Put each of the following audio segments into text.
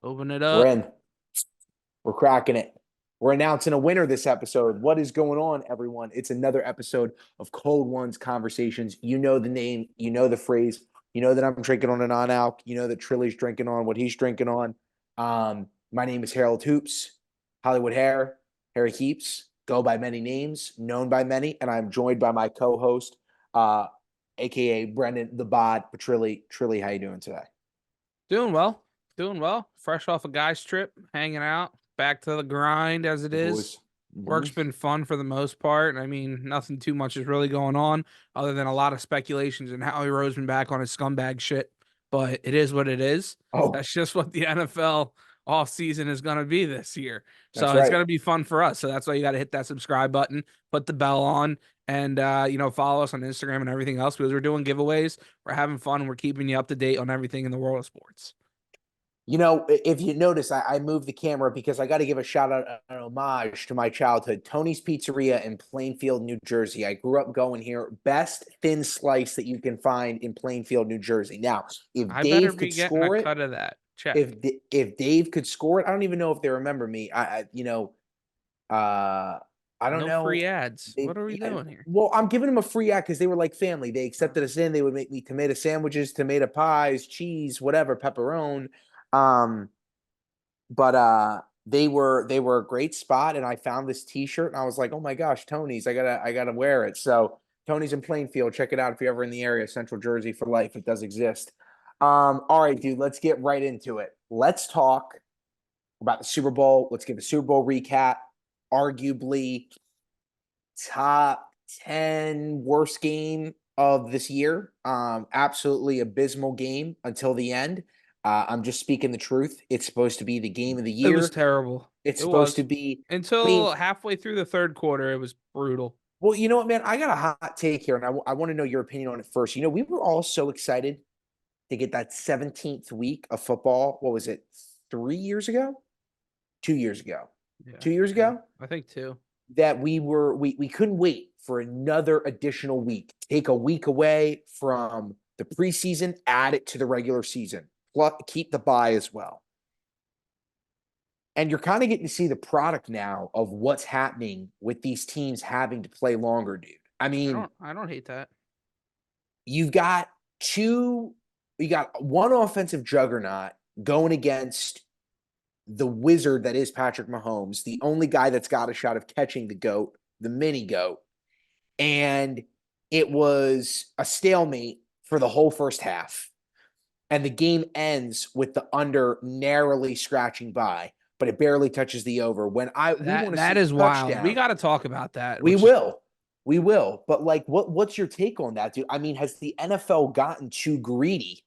Open it We're up. in. We're cracking it. We're announcing a winner this episode. What is going on, everyone? It's another episode of Cold Ones Conversations. You know the name, you know the phrase, you know that I'm drinking on a non-alc, you know that Trilly's drinking on what he's drinking on. My name is Harold Hoops, Hollywood Hair, Harry Heaps, go by many names, known by many, and I'm joined by my co-host, uh, aka Brendan the Bod Petrilli. Trilly, how you doing today? Doing well. Doing well. Fresh off a guy's trip, hanging out, back to the grind as it The is. boys. Mm-hmm. Work's been fun for the most part. I mean, nothing too much is really going on other than a lot of speculations and Howie Roseman back on his scumbag shit. But it is what it is. Oh, That's just what the NFL off season is going to be this year. that's So it's right. going to be fun for us. So that's why you got to hit that subscribe button, put the bell on, and follow us on Instagram and everything else because we're doing giveaways. We're having fun. We're keeping you up to date on everything in the world of sports. You know, if you notice, I moved the camera because I got to give a shout out, an homage to my childhood. Tony's Pizzeria in Plainfield, New Jersey. I grew up going here. Best thin slice that you can find in Plainfield, New Jersey. Now, if I better Dave be could getting a score it, cut of that check. if Dave could score it, I don't even know if they remember me. Uh, I don't No free know. ads. What are we Yeah, doing here? well, I'm giving them a free act because they were like family. They accepted us in. They would make me tomato sandwiches, tomato pies, cheese, whatever, pepperoni. Um, but they were a great spot, and I found this T-shirt, and I was like, oh my gosh, Tony's, I gotta wear it. So Tony's in Plainfield. Check it out if you're ever in the area. Central Jersey for life. It does exist. All right, dude, let's get right into it. Let's talk about the Super Bowl. Let's give a Super Bowl recap. Arguably top 10 worst game of this year. Absolutely abysmal game until the end. I'm just speaking the truth. It's supposed to be the game of the It was year. terrible. It's It supposed to was. be, I mean, Until halfway through the third quarter, it was brutal. well, you know what, man? I got a hot take here, and I want to know your opinion on it first. You know, we were all so excited to get that 17th week of football. What was it, 3 years ago? 2 years ago. Yeah, 2 years two. ago? I think two. That we couldn't wait for another additional week. Take a week away from the preseason, add it to the regular season, plus keep the bye as well. And you're kind of getting to see the product now of what's happening with these teams having to play longer, dude. I mean, I don't hate that. you've got two, you got one offensive juggernaut going against the wizard that is Patrick Mahomes, the only guy that's got a shot of catching the GOAT, the mini GOAT. And it was a stalemate for the whole first half. And the game ends with the under narrowly scratching by, but it barely touches the over. When we want to That see is a wild. We touchdown, got to talk about that, we which is will. We will. But like what's your take on that, dude? I mean, has the NFL gotten too greedy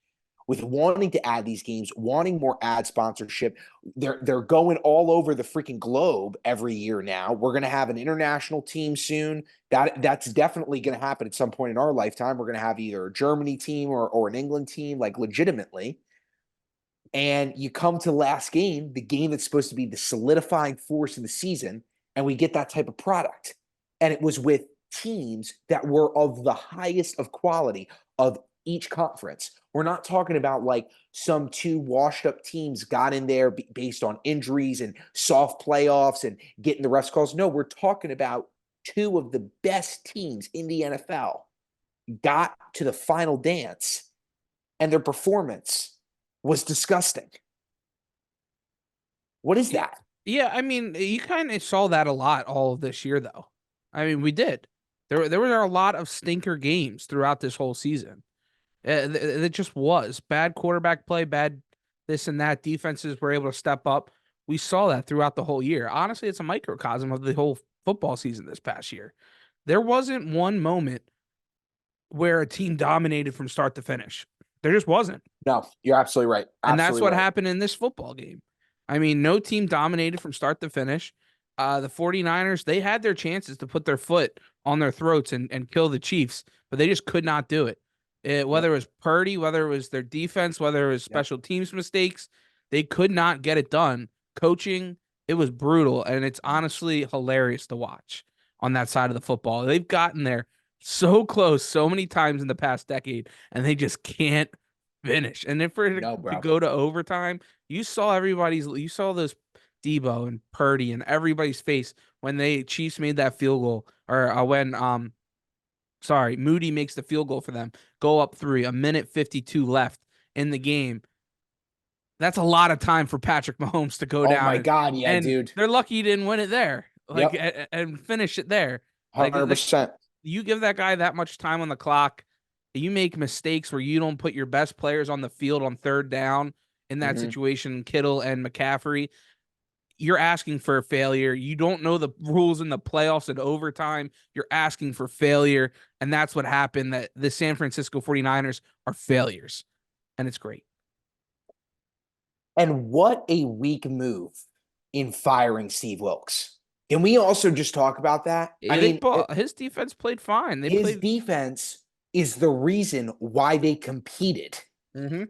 with wanting to add these games, wanting more ad sponsorship? They're going all over the freaking globe every year now. We're gonna have an international team soon. That's definitely gonna happen at some point in our lifetime. We're gonna have either a Germany team or an England team, like legitimately. And you come to last game, the game that's supposed to be the solidifying force in the season, and we get that type of product. And it was with teams that were of the highest of quality of each conference. We're not talking about like some two washed up teams got in there based on injuries and soft playoffs and getting the refs calls. No, we're talking about two of the best teams in the NFL got to the final dance, and their performance was disgusting. What is that? yeah. I mean, you kind of saw that a lot all of this year, though. I mean, we did. There were a lot of stinker games throughout this whole season. It just was bad quarterback play, bad this and that. Defenses were able to step up. We saw that throughout the whole year. Honestly, it's a microcosm of the whole football season this past year. There wasn't one moment where a team dominated from start to finish. There just wasn't. No, you're absolutely right. And that's Absolutely what right. happened in this football game. I mean, no team dominated from start to finish. The 49ers, they had their chances to put their foot on their throats and kill the Chiefs, but they just could not do it. Yep. Whether it was Purdy, whether it was their defense, whether it was Yep. special teams mistakes, they could not get it done. Coaching, it was brutal, and it's honestly hilarious to watch on that side of the football. They've gotten there so close so many times in the past decade, and they just can't finish. And then for it No, to bro. go to overtime, you saw those Debo and Purdy and everybody's face when they Chiefs made that field goal, or when Moody makes the field goal for them, go up 3, a minute 52 left in the game. That's a lot of time for Patrick Mahomes to go Oh down, my God, yeah, and dude. they're lucky he didn't win it there, like, Yep, and finish it there. Like, 100%. you give that guy that much time on the clock, you make mistakes where you don't put your best players on the field on third down in that Hmm. situation, Kittle and McCaffrey, you're asking for a failure. You don't know the rules in the playoffs and overtime. You're asking for failure. And that's what happened, that the San Francisco 49ers are failures. And it's great. And what a weak move in firing Steve Wilkes. Can we also just talk about that? I mean, His defense played fine. They his played. defense is the reason why they competed. Mm-hmm.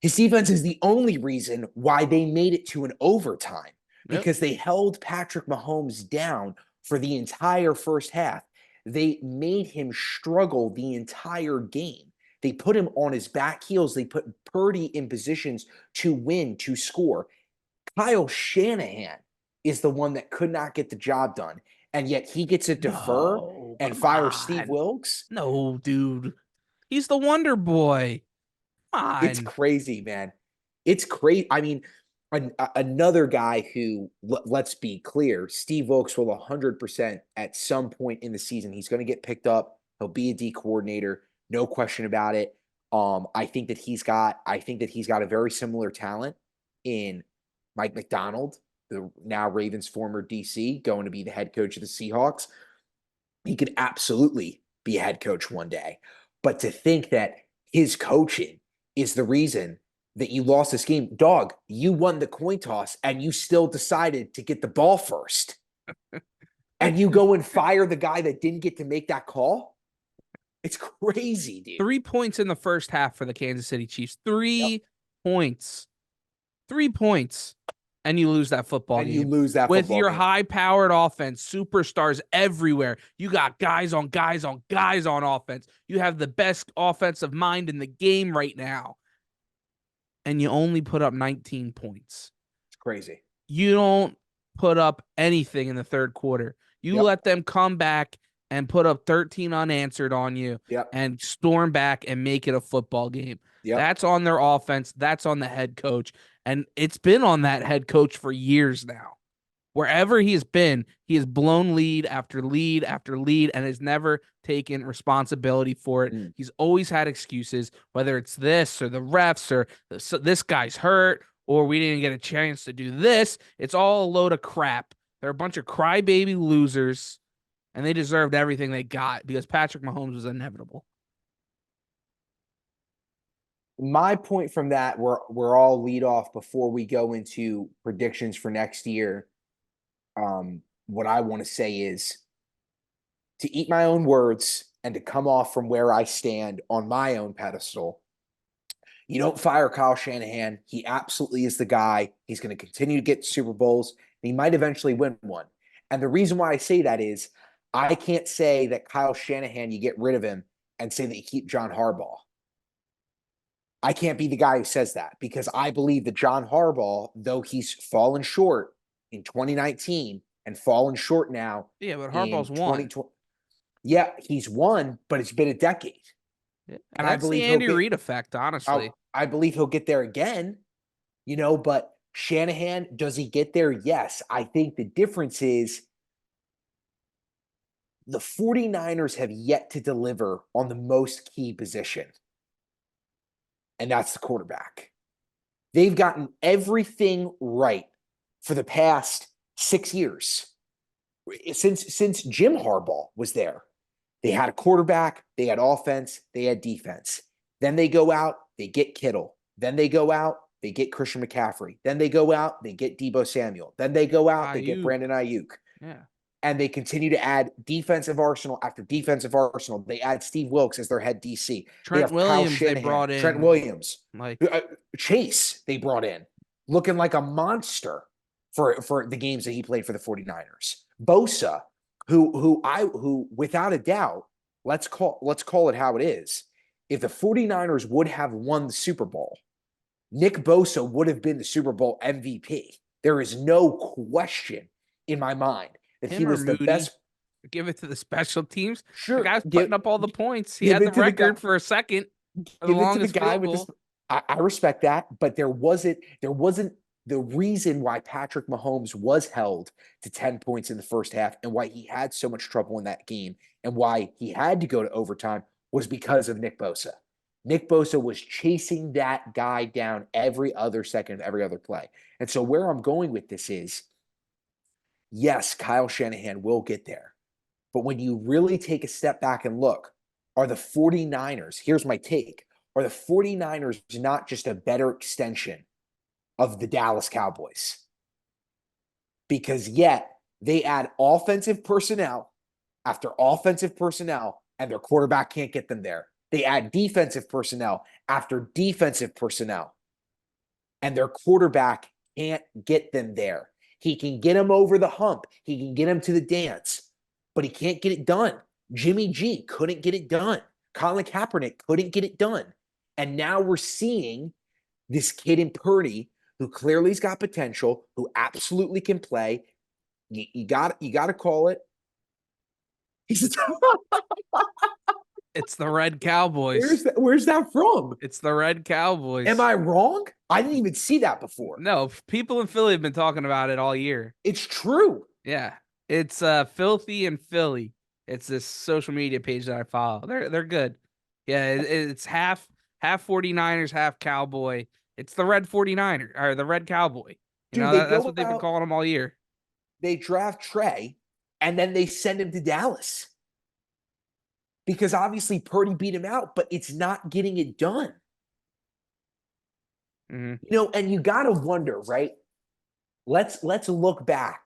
His defense is the only reason why they made it to an overtime, Yep. because they held Patrick Mahomes down for the entire first half. They made him struggle the entire game. They put him on his back heels. They put Purdy in positions to win, to score. Kyle Shanahan is the one that could not get the job done. And yet he gets to defer No, and come fire Steve on. Wilkes. No, dude. He's the Wonder Boy. Come It's on. crazy, man. It's crazy. I mean, another guy who, let's be clear, Steve Wilkes will 100% at some point in the season, he's going to get picked up. He'll be a D coordinator, no question about it. I think that he's got a very similar talent in Mike McDonald, the now Ravens former DC, going to be the head coach of the Seahawks. He could absolutely be a head coach one day. But to think that his coaching is the reason that you lost this game, dog, you won the coin toss and you still decided to get the ball first. And you go and fire the guy that didn't get to make that call? It's crazy, dude. 3 points in the first half for the Kansas City Chiefs. Yep. 3 points. 3 points. And you lose that football And you game. lose that With football your game. high-powered offense, superstars everywhere. You got guys on guys on guys on offense. You have the best offensive mind in the game right now. And you only put up 19 points. It's crazy. You don't put up anything in the third quarter. You Yep. let them come back and put up 13 unanswered on you, Yep. and storm back and make it a football game. Yep. That's on their offense. That's on the head coach. And it's been on that head coach for years now. Wherever he has been, he has blown lead after lead after lead and has never taken responsibility for it. He's always had excuses, whether it's this or the refs or this guy's hurt or we didn't get a chance to do this. It's all a load of crap. They're a bunch of crybaby losers, and they deserved everything they got because Patrick Mahomes was inevitable. My point from that, we're all lead off before we go into predictions for next year. What I want to say is to eat my own words and to come off from where I stand on my own pedestal. You don't fire Kyle Shanahan. He absolutely is the guy. He's going to continue to get Super Bowls, and he might eventually win one. And the reason why I say that is I can't say that Kyle Shanahan, you get rid of him and say that you keep John Harbaugh. I can't be the guy who says that, because I believe that John Harbaugh, though he's fallen short in 2019 and fallen short now Yeah, but in Harbaugh's won. 2020. Yeah, he's won, but it's been a decade. Yeah, And I that's the believe Andy Reid effect, honestly. I believe he'll get there again, but Shanahan, does he get there? Yes. I think the difference is the 49ers have yet to deliver on the most key position, and that's the quarterback. They've gotten everything right for the past 6 years. Since Jim Harbaugh was there, they had a quarterback, they had offense, they had defense. Then they go out, they get Kittle. Then they go out, they get Christian McCaffrey. Then they go out, they get Deebo Samuel. Then they go out, they get Brandon Ayuk. Yeah. And they continue to add defensive arsenal after defensive arsenal. They add Steve Wilkes as their head DC. Trent Williams they brought in. Trent Williams. Like Chase they brought in, looking like a monster for the games that he played for the 49ers. Bosa, who without a doubt, let's call it how it is. if the 49ers would have won the Super Bowl, Nick Bosa would have been the Super Bowl MVP. There is no question in my mind that he Him or was the Moody. best. Give it to the special teams. The Sure, guy's putting up all the points. He give had the it to the guy. record for a second for the Give it to the longest guy field with this. goal. I respect that, but there wasn't the reason why Patrick Mahomes was held to 10 points in the first half and why he had so much trouble in that game and why he had to go to overtime was because of Nick Bosa. Nick Bosa was chasing that guy down every other second of every other play. And so where I'm going with this is, yes, Kyle Shanahan will get there. But when you really take a step back and look, are the 49ers, here's my take, are the 49ers not just a better extension of the Dallas Cowboys? Because yet they add offensive personnel after offensive personnel, and their quarterback can't get them there. They add defensive personnel after defensive personnel, and their quarterback can't get them there. He can get them over the hump. He can get them to the dance, but he can't get it done. Jimmy G couldn't get it done. Colin Kaepernick couldn't get it done. And now we're seeing this kid in Purdy who clearly's got potential, who absolutely can play. You got to call it. It's the Red Cowboys. Where's that from? It's the Red Cowboys. Am I wrong? I didn't even see that before. No, people in Philly have been talking about it all year. It's true. Yeah. It's Filthy and Philly. It's this social media page that I follow. They're good. Yeah, it's half 49ers, half Cowboy. It's the Red 49er or the Red Cowboy. You Dude, know, that's what they've been calling him all year. They draft Trey and then they send him to Dallas. Because obviously Purdy beat him out, but it's not getting it done. Mm-hmm. You know, and you got to wonder, right? Let's look back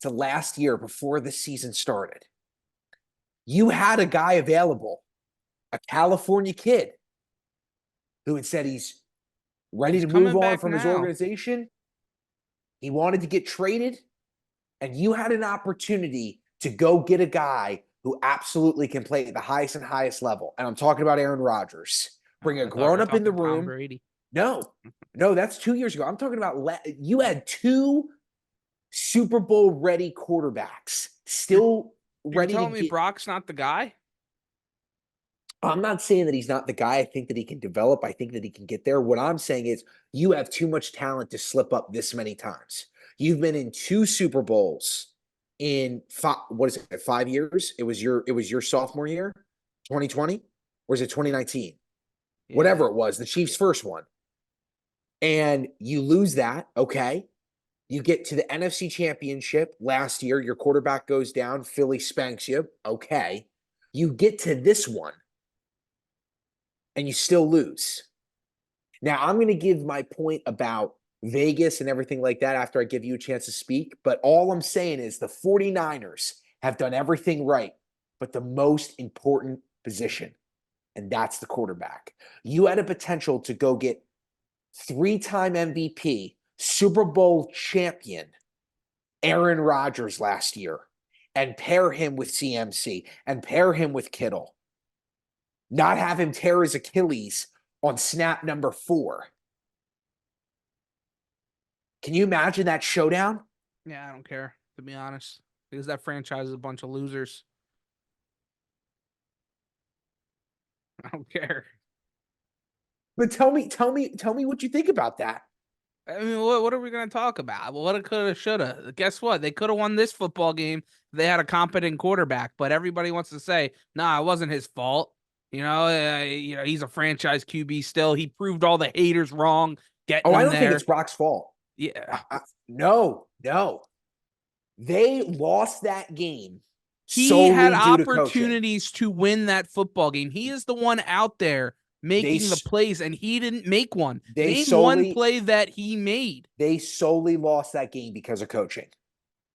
to last year before the season started. You had a guy available, a California kid, who had said he's ready to move on from his organization. He wanted to get traded, and you had an opportunity to go get a guy who absolutely can play at the highest and highest level. And I'm talking about Aaron Rodgers. Bring a grown-up in the room. No, that's 2 years ago. I'm talking about you had two Super Bowl ready quarterbacks still ready to telling me Brock's not the guy? I'm not saying that he's not the guy. I think that he can develop. I think that he can get there. What I'm saying is you have too much talent to slip up this many times. You've been in two Super Bowls in 5 years? It was your sophomore year, 2020, or is it 2019? Yeah. Whatever it was, the Chiefs' first one. And you lose that, okay? You get to the NFC Championship last year, your quarterback goes down, Philly spanks you, okay. You get to this one, and you still lose. Now, I'm going to give my point about Vegas and everything like that after I give you a chance to speak, but all I'm saying is the 49ers have done everything right, but the most important position, and that's the quarterback. You had a potential to go get 3-time MVP, Super Bowl champion, Aaron Rodgers last year, and pair him with CMC, and pair him with Kittle. Not have him tear his Achilles on snap number 4. Can you imagine that showdown? Yeah, I don't care, to be honest, because that franchise is a bunch of losers. I don't care. But tell me what you think about that. I mean, what are we going to talk about? Well, what coulda, shoulda. Guess what? They could have won this football game if they had a competent quarterback. But everybody wants to say, "Nah, it wasn't his fault." You know, he's a franchise QB still. He proved all the haters wrong. I don't think it's Brock's fault. Yeah, no. They lost that game. He had opportunities to win that football game. He is the one out there making the plays, and he didn't make one. Name one play that he made. They solely lost that game because of coaching.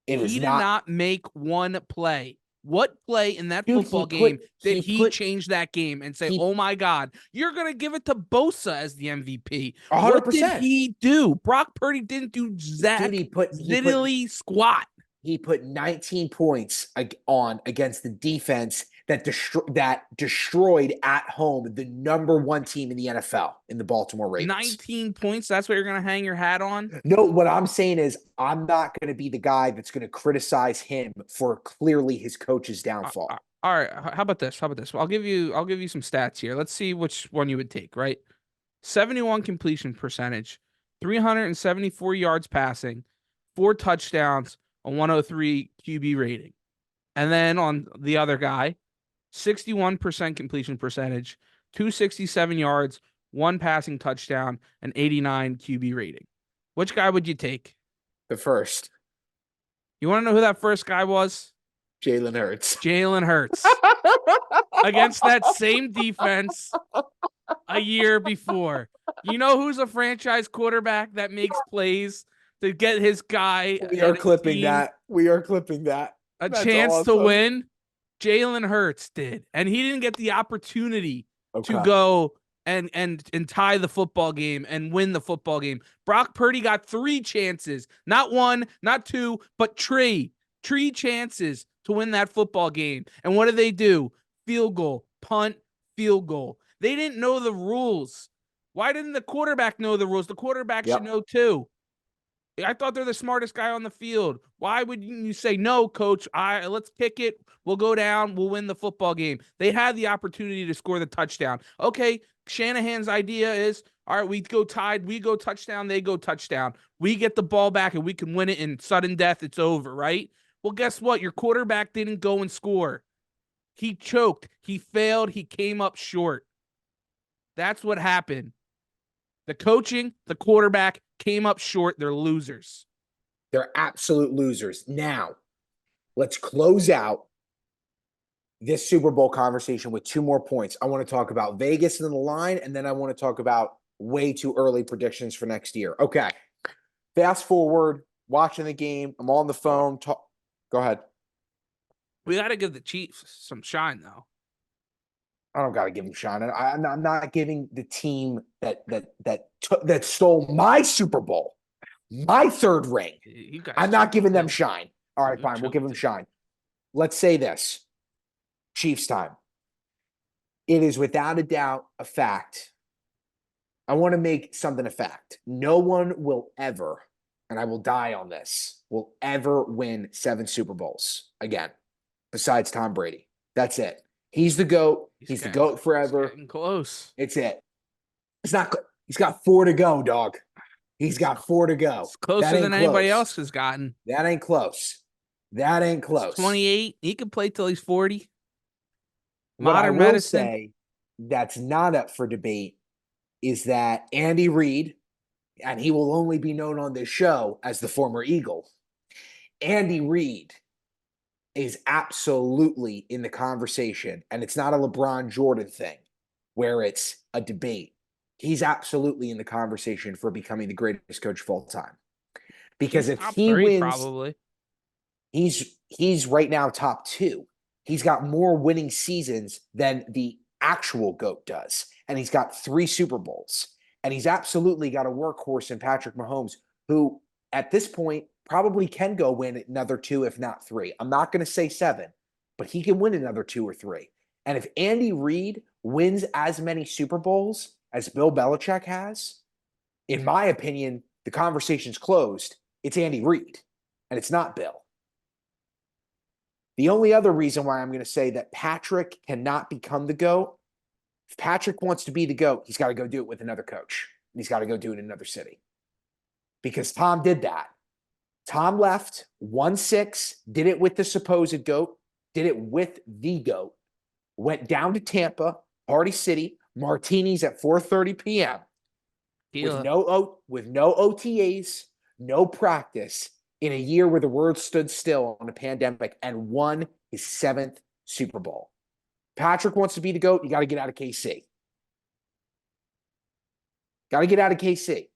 He did not make one play. What play in that football game did he change that game and say, "Oh my God, you're gonna give it to Bosa as the MVP"? 100%. What did he do? Brock Purdy didn't do diddly squat. He put 19 points on against the defense that destroyed at home the number one team in the NFL in the Baltimore Ravens. 19 points. That's what you're going to hang your hat on? No, what I'm saying is I'm not going to be the guy that's going to criticize him for clearly his coach's downfall. All right. How about this? How about this? I'll give you some stats here. Let's see which one you would take, right? 71 completion percentage, 374 yards passing, 4 touchdowns, a 103 QB rating. And then on the other guy, 61% completion percentage, 267 yards, 1 passing touchdown, an 89 QB rating. Which guy would you take? The first. You want to know who that first guy was? Jalen Hurts. Jalen Hurts. Against that same defense a year before. You know who's a franchise quarterback that makes plays to get his guy We are clipping that. We are clipping that. That's chance awesome. To win? Jalen Hurts did. And he didn't get the opportunity to go and tie the football game and win the football game. Brock Purdy got 3 chances. Not 1, not 2, but 3. 3 chances to win that football game. And what did they do? Field goal, punt, field goal. They didn't know the rules. Why didn't the quarterback know the rules? The quarterback should know too. I thought they're the smartest guy on the field. Why would you say, no, coach, let's kick it. We'll go down. We'll win the football game. They had the opportunity to score the touchdown. Okay, Shanahan's idea is, all right, we go tied. We go touchdown. They go touchdown. We get the ball back and we can win it in sudden death. It's over, right? Well, guess what? Your quarterback didn't go and score. He choked. He failed. He came up short. That's what happened. The coaching, the quarterback came up short. They're losers. They're absolute losers. Now, let's close out this Super Bowl conversation with 2 more points. I want to talk about Vegas and the line, and then I want to talk about way too early predictions for next year. Okay. Fast forward, watching the game. I'm on the phone. Go ahead. We got to give the Chiefs some shine, though. I don't got to give them shine. I'm not giving the team that stole my Super Bowl, my 3rd ring. I'm not giving them shine. All right, fine. We'll give them shine. Let's say this. Chiefs time. It is without a doubt a fact. I want to make something a fact. No one will ever, and I will die on this, will ever win 7 Super Bowls again, besides Tom Brady. That's it. He's the GOAT. He's the GOAT forever. Getting close. It's it. It's not. He's got 4 to go, dog. He's got 4 to go. It's closer than anybody else has gotten. That ain't close. That ain't close. 28. He can play till he's 40. Modern medicine. Say that's not up for debate is that Andy Reid, and he will only be known on this show as the former Eagle. Andy Reid is absolutely in the conversation, and it's not a LeBron Jordan thing where it's a debate. He's absolutely in the conversation for becoming the greatest coach of all time. Because if he wins, probably he's right now top 2. He's got more winning seasons than the actual GOAT does, and he's got 3 Super Bowls, and he's absolutely got a workhorse in Patrick Mahomes, who at this point probably can go win another 2, if not 3. I'm not going to say 7, but he can win another 2 or 3. And if Andy Reid wins as many Super Bowls as Bill Belichick has, in my opinion, the conversation's closed. It's Andy Reid, and it's not Bill. The only other reason why I'm going to say that Patrick cannot become the GOAT, if Patrick wants to be the GOAT, he's got to go do it with another coach. And he's got to go do it in another city. Because Tom did that. Tom left, won 6, did it with the supposed GOAT, did it with the GOAT, went down to Tampa, Party City, martinis at 4:30 p.m. with no OTAs, no practice, in a year where the world stood still on a pandemic, and won his 7th Super Bowl. Patrick wants to be the GOAT. You got to get out of KC. Got to get out of KC.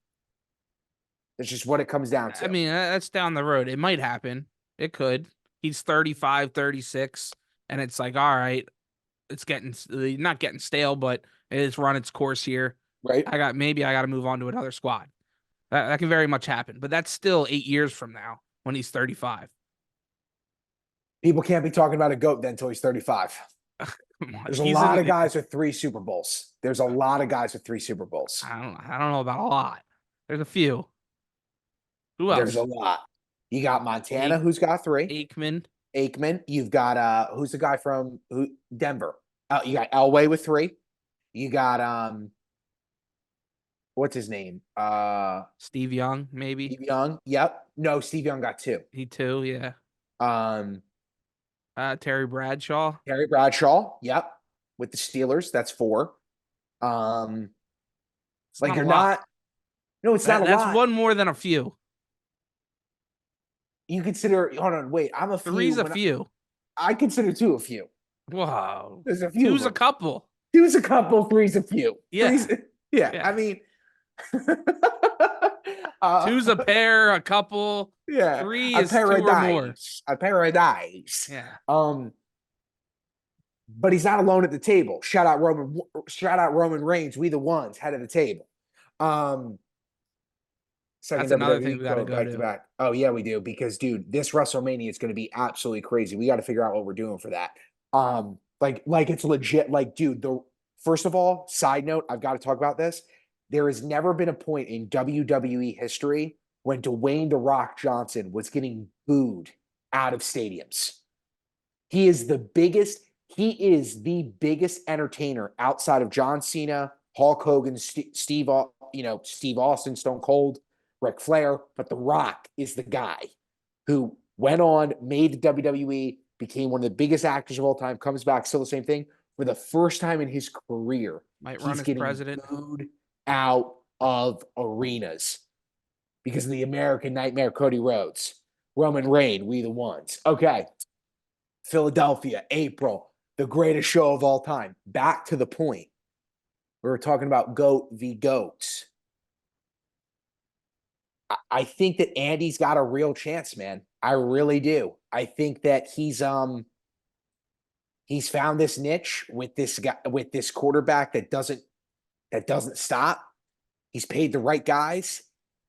That's just what it comes down to. I mean, that's down the road. It might happen. It could. He's 35, 36, and it's like, all right, it's not getting stale, but it has run its course here. Right. I got to move on to another squad. That can very much happen, but that's still 8 years from now when he's 35. People can't be talking about a GOAT then until he's 35. Come on, There's a he's lot in. of guys with 3 Super Bowls. There's a lot of guys with 3 Super Bowls. I don't know about a lot. There's a few. Who There's a else? lot. You got Montana, A- who's got 3. Aikman. Aikman. You've got who's the guy from Denver? You got Elway with 3. You got what's his name? Steve Young, maybe. Steve Young. Yep. No, Steve Young got 2. He too, yeah. Um, Terry Bradshaw. Terry Bradshaw. Yep. With the Steelers, that's 4. Um, It's like not a you're lot. not. No, it's not a That's lot. one more than a few. You consider. Hold on, wait. I'm a few. Three's a few. I consider 2 a few. Whoa. There's a few of Two's a them. couple. 2's a couple. 3's a few. Yeah. Three's, yeah. Yeah. I mean, Two's a pair, a couple. yeah. Three A is 2 or more. paradise. A paradise. Yeah. But he's not alone at the table. Shout out Roman Reigns. We the ones head of the table. Second That's another WWE thing we got to go back to to. back. Oh yeah, we do, because dude, this WrestleMania is going to be absolutely crazy. We got to figure out what we're doing for that. Like it's legit. Like, dude, first of all, side note, I've got to talk about this. There has never been a point in WWE history when Dwayne "The Rock" Johnson was getting booed out of stadiums. He is the biggest. He is the biggest entertainer outside of John Cena, Hulk Hogan, Steve Austin, Stone Cold, Ric Flair. But The Rock is the guy who went on, made the WWE, became one of the biggest actors of all time, comes back, still the same thing. For the first time in his career, Might run he's as getting president. booed out of arenas because of the American Nightmare, Cody Rhodes. Roman Reigns, we the ones. Okay. Philadelphia, April, the greatest show of all time. Back to the point. We were talking about GOAT v. GOATs. I think that Andy's got a real chance, man. I really do. I think that he's found this niche with this guy, with this quarterback that doesn't stop. He's paid the right guys,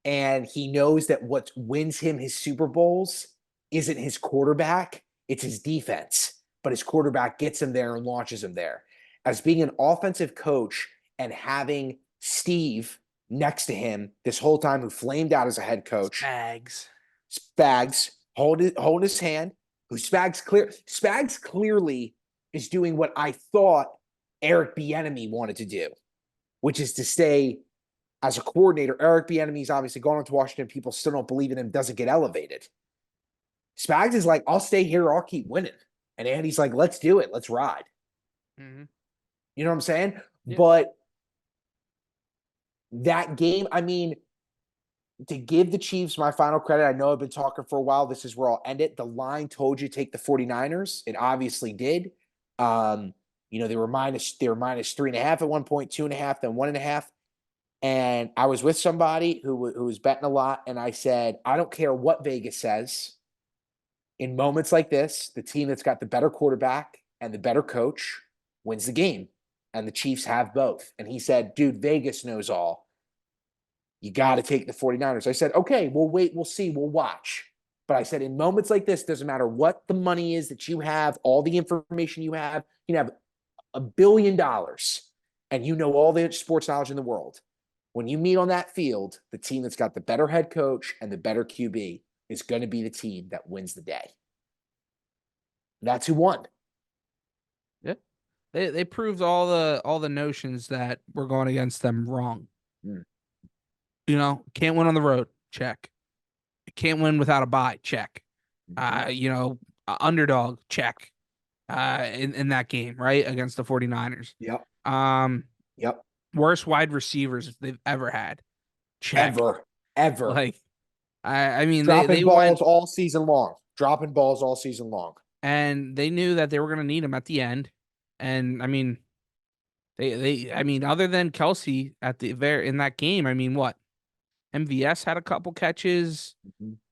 and he knows that what wins him his Super Bowls isn't his quarterback, it's his defense. But his quarterback gets him there and launches him there. As being an offensive coach and having Steve next to him this whole time, who flamed out as a head coach, Spags hold his hand. Who Spags clearly is doing what I thought Eric Bieniemy wanted to do, which is to stay as a coordinator. Eric Bieniemy's obviously gone on to Washington. People still don't believe in him, doesn't get elevated. Spags is like, I'll stay here, I'll keep winning. And Andy's like, let's do it. Let's ride. Mm-hmm. You know what I'm saying? Yeah. But that game, I mean, to give the Chiefs my final credit, I know I've been talking for a while. This is where I'll end it. The line told you take the 49ers. It obviously did. They were minus 3.5 at one point, 2.5, then 1.5. And I was with somebody who was betting a lot. And I said, I don't care what Vegas says. In moments like this, the team that's got the better quarterback and the better coach wins the game. And the Chiefs have both. And he said, dude, Vegas knows all. You got to take the 49ers. I said, okay, we'll wait. We'll see. We'll watch. But I said, in moments like this, doesn't matter what the money is that you have, all the information you have, you have $1 billion and you know all the sports knowledge in the world. When you meet on that field, the team that's got the better head coach and the better QB is going to be the team that wins the day. That's who won. Yeah. They proved all the notions that were going against them wrong. Can't win on the road. Check. Can't win without a bye. Check. Underdog. Check. In that game, right? Against the 49ers. Yep. Yep. Worst wide receivers they've ever had. Check. Ever. Like, I mean, dropping they balls went all season long. Dropping balls all season long. And they knew that they were going to need him at the end. And I mean, other than Kelsey in that game, I mean, what? MVS had a couple catches,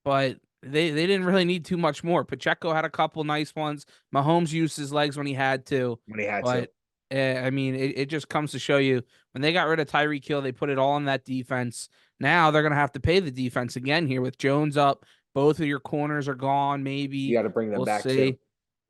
but they didn't really need too much more. Pacheco had a couple nice ones. Mahomes used his legs when he had to. I mean, it just comes to show you, when they got rid of Tyreek Hill, they put it all on that defense. Now they're going to have to pay the defense again here with Jones up. Both of your corners are gone, maybe. You got to bring them back see. too.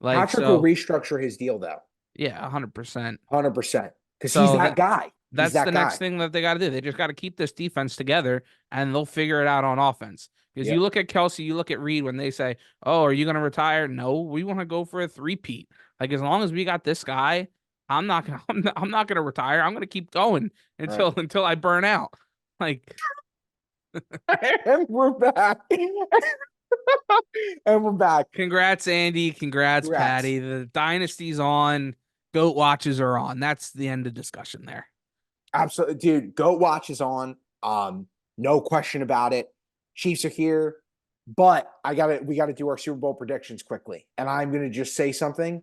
Patrick will restructure his deal, though. Yeah, 100%. 100%. Because he's So that guy. He's that's that the next guy. thing that they got to do. They just got to keep this defense together, and they'll figure it out on offense. Because you Yep. look at Kelsey, you look at Reed when they say, "Oh, are you going to retire?" No, we want to go for a three-peat. Like as long as we got this guy, I'm not gonna, I'm not gonna retire. I'm gonna keep going All right. until I burn out. Like, And we're back. And we're back. congrats, Andy. Congrats, Congrats. Patty. The dynasty's on. Goat watches are on. That's the end of discussion there. Absolutely, dude. Goat watch is on. No question about it. Chiefs are here, but we gotta do our Super Bowl predictions quickly. And I'm gonna just say something.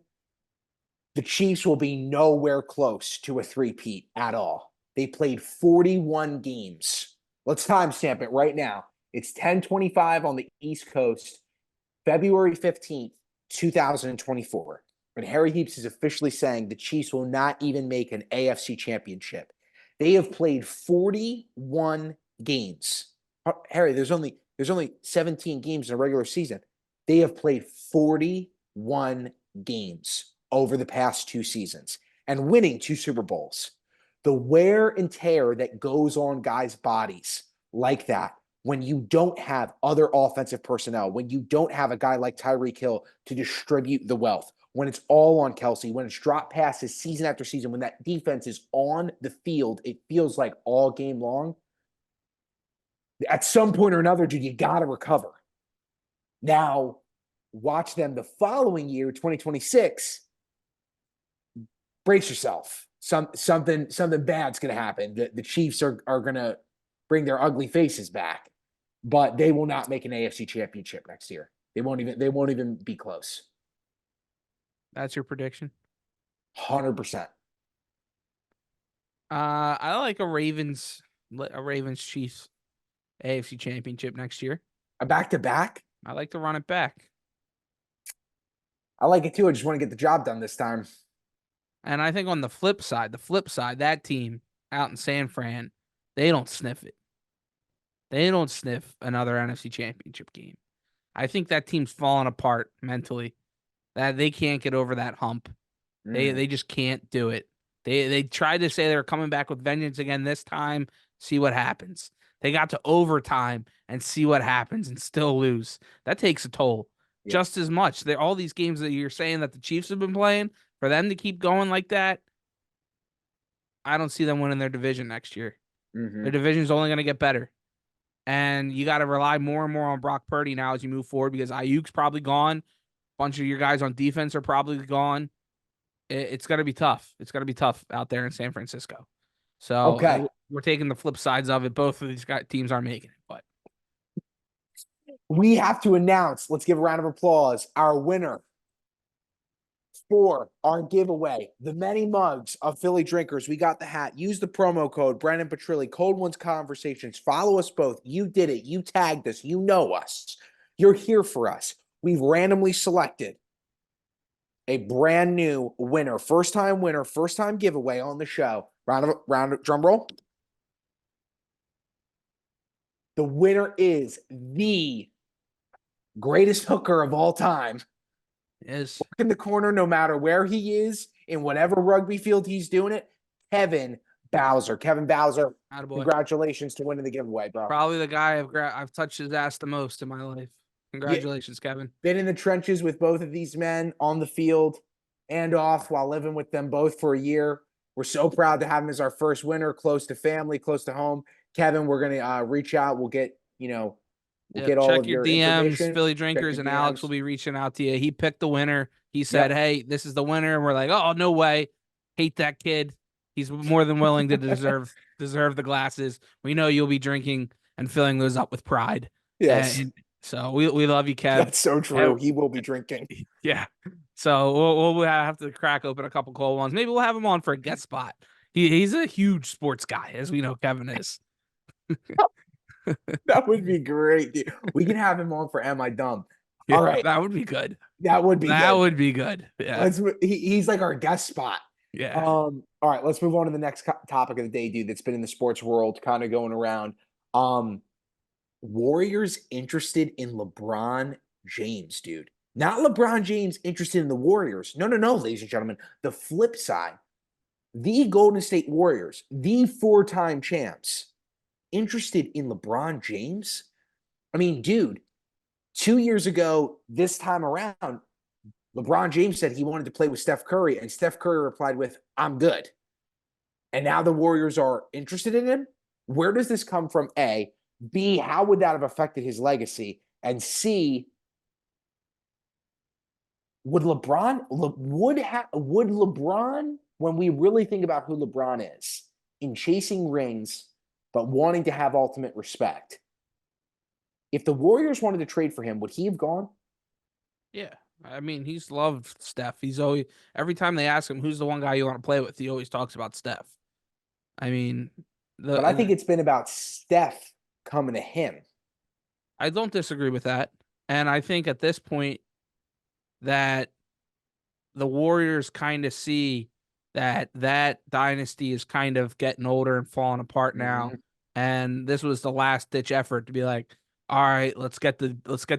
The Chiefs will be nowhere close to a three-peat at all. They played 41 games. Let's timestamp it right now. It's 10:25 on the East Coast, February 15th, 2024. And Harry Heaps is officially saying the Chiefs will not even make an AFC championship. They have played 41 games. Harry, there's only 17 games in a regular season. They have played 41 games over the past 2 seasons and winning 2 Super Bowls. The wear and tear that goes on guys' bodies like that when you don't have other offensive personnel, when you don't have a guy like Tyreek Hill to distribute the wealth, when it's all on Kelsey, when it's drop passes season after season, when that defense is on the field, it feels like all game long. At some point or another, dude, you got to recover. Now, watch them the following year, 2026. Brace yourself. Something bad's going to happen. The Chiefs are going to bring their ugly faces back, but they will not make an AFC championship next year. They won't even be close. That's your prediction. 100%. I like a Ravens Chiefs AFC championship next year. A back-to-back? I like to run it back. I like it too. I just want to get the job done this time. And I think on the flip side, that team out in San Fran, they don't sniff it. They don't sniff another NFC championship game. I think that team's falling apart mentally. That they can't get over that hump. They just can't do it. They tried to say they're coming back with vengeance again this time. See what happens. They got to overtime and see what happens and still lose. That takes a toll Yeah. just as much. They're all these games that you're saying that the Chiefs have been playing for them to keep going like that. I don't see them winning their division next year. Their division's only going to get better. And you got to rely more and more on Brock Purdy now as you move forward because Ayuk's probably gone. A bunch of your guys on defense are probably gone. It's going to be tough. It's going to be tough out there in San Francisco. So Okay. we're taking the flip sides of it. Both of these teams are making it, but We have to announce, let's give a round of applause, our winner for our giveaway, the many mugs of Philly drinkers. We got the hat. Use the promo code Brandon Petrilli, Cold Ones Conversations. Follow us both. You did it. You tagged us. You know us. You're here for us. We've randomly selected a brand new winner, first time giveaway on the show. Round of drum roll. The winner is the greatest hooker of all time. is In the corner, no matter where he is, in whatever rugby field he's doing it, Kevin Bowser. Kevin Bowser, congratulations to winning the giveaway, bro. Probably the guy I've touched his ass the most in my life. Congratulations, Kevin. Been in the trenches with both of these men on the field and off while living with them both for a year. We're so proud to have him as our first winner, close to family, close to home. Kevin, we're going to reach out. We'll get, get all Check of your your DMs. information. Philly Drinkers and Alex will be reaching out to you. He picked the winner. He said, "Hey, this is the winner." And we're like, "Oh, no way. Hate that kid. He's more than willing to deserve the glasses. We know you'll be drinking and filling those up with pride." Yes. And so we love you, Kev. That's so true. He will be drinking. Yeah. So we'll have to crack open a couple cold ones. Maybe we'll have him on for a guest spot. He's a huge sports guy, as we know Kevin is. That would be great, dude. We can have him on for Am I Dumb? Yeah, all right. That would be good. That would be good. Yeah. He's like our guest spot. Yeah. All right, let's move on to the next topic of the day, dude, that's been in the sports world kind of going around. Warriors interested in LeBron James, dude. Not LeBron James interested in the Warriors. No, no, no, ladies and gentlemen. The flip side, the Golden State Warriors, the four-time champs, interested in LeBron James? I mean, dude, 2 years ago, this time around, LeBron James said he wanted to play with Steph Curry, and Steph Curry replied with, I'm good. And now the Warriors are interested in him. Where does this come from? A. B. How would that have affected his legacy? And C. Would LeBron, when we really think about who LeBron is, in chasing rings but wanting to have ultimate respect, if the Warriors wanted to trade for him, would he have gone? Yeah. I mean, he's loved Steph. He's always every time they ask him who's the one guy you want to play with, he always talks about Steph. I mean, But I think it's been about Steph coming to him. I don't disagree with that. And I think at this point that the Warriors kind of see that that dynasty is kind of getting older and falling apart now. Mhm. And this was the last ditch effort to be like, all right, let's get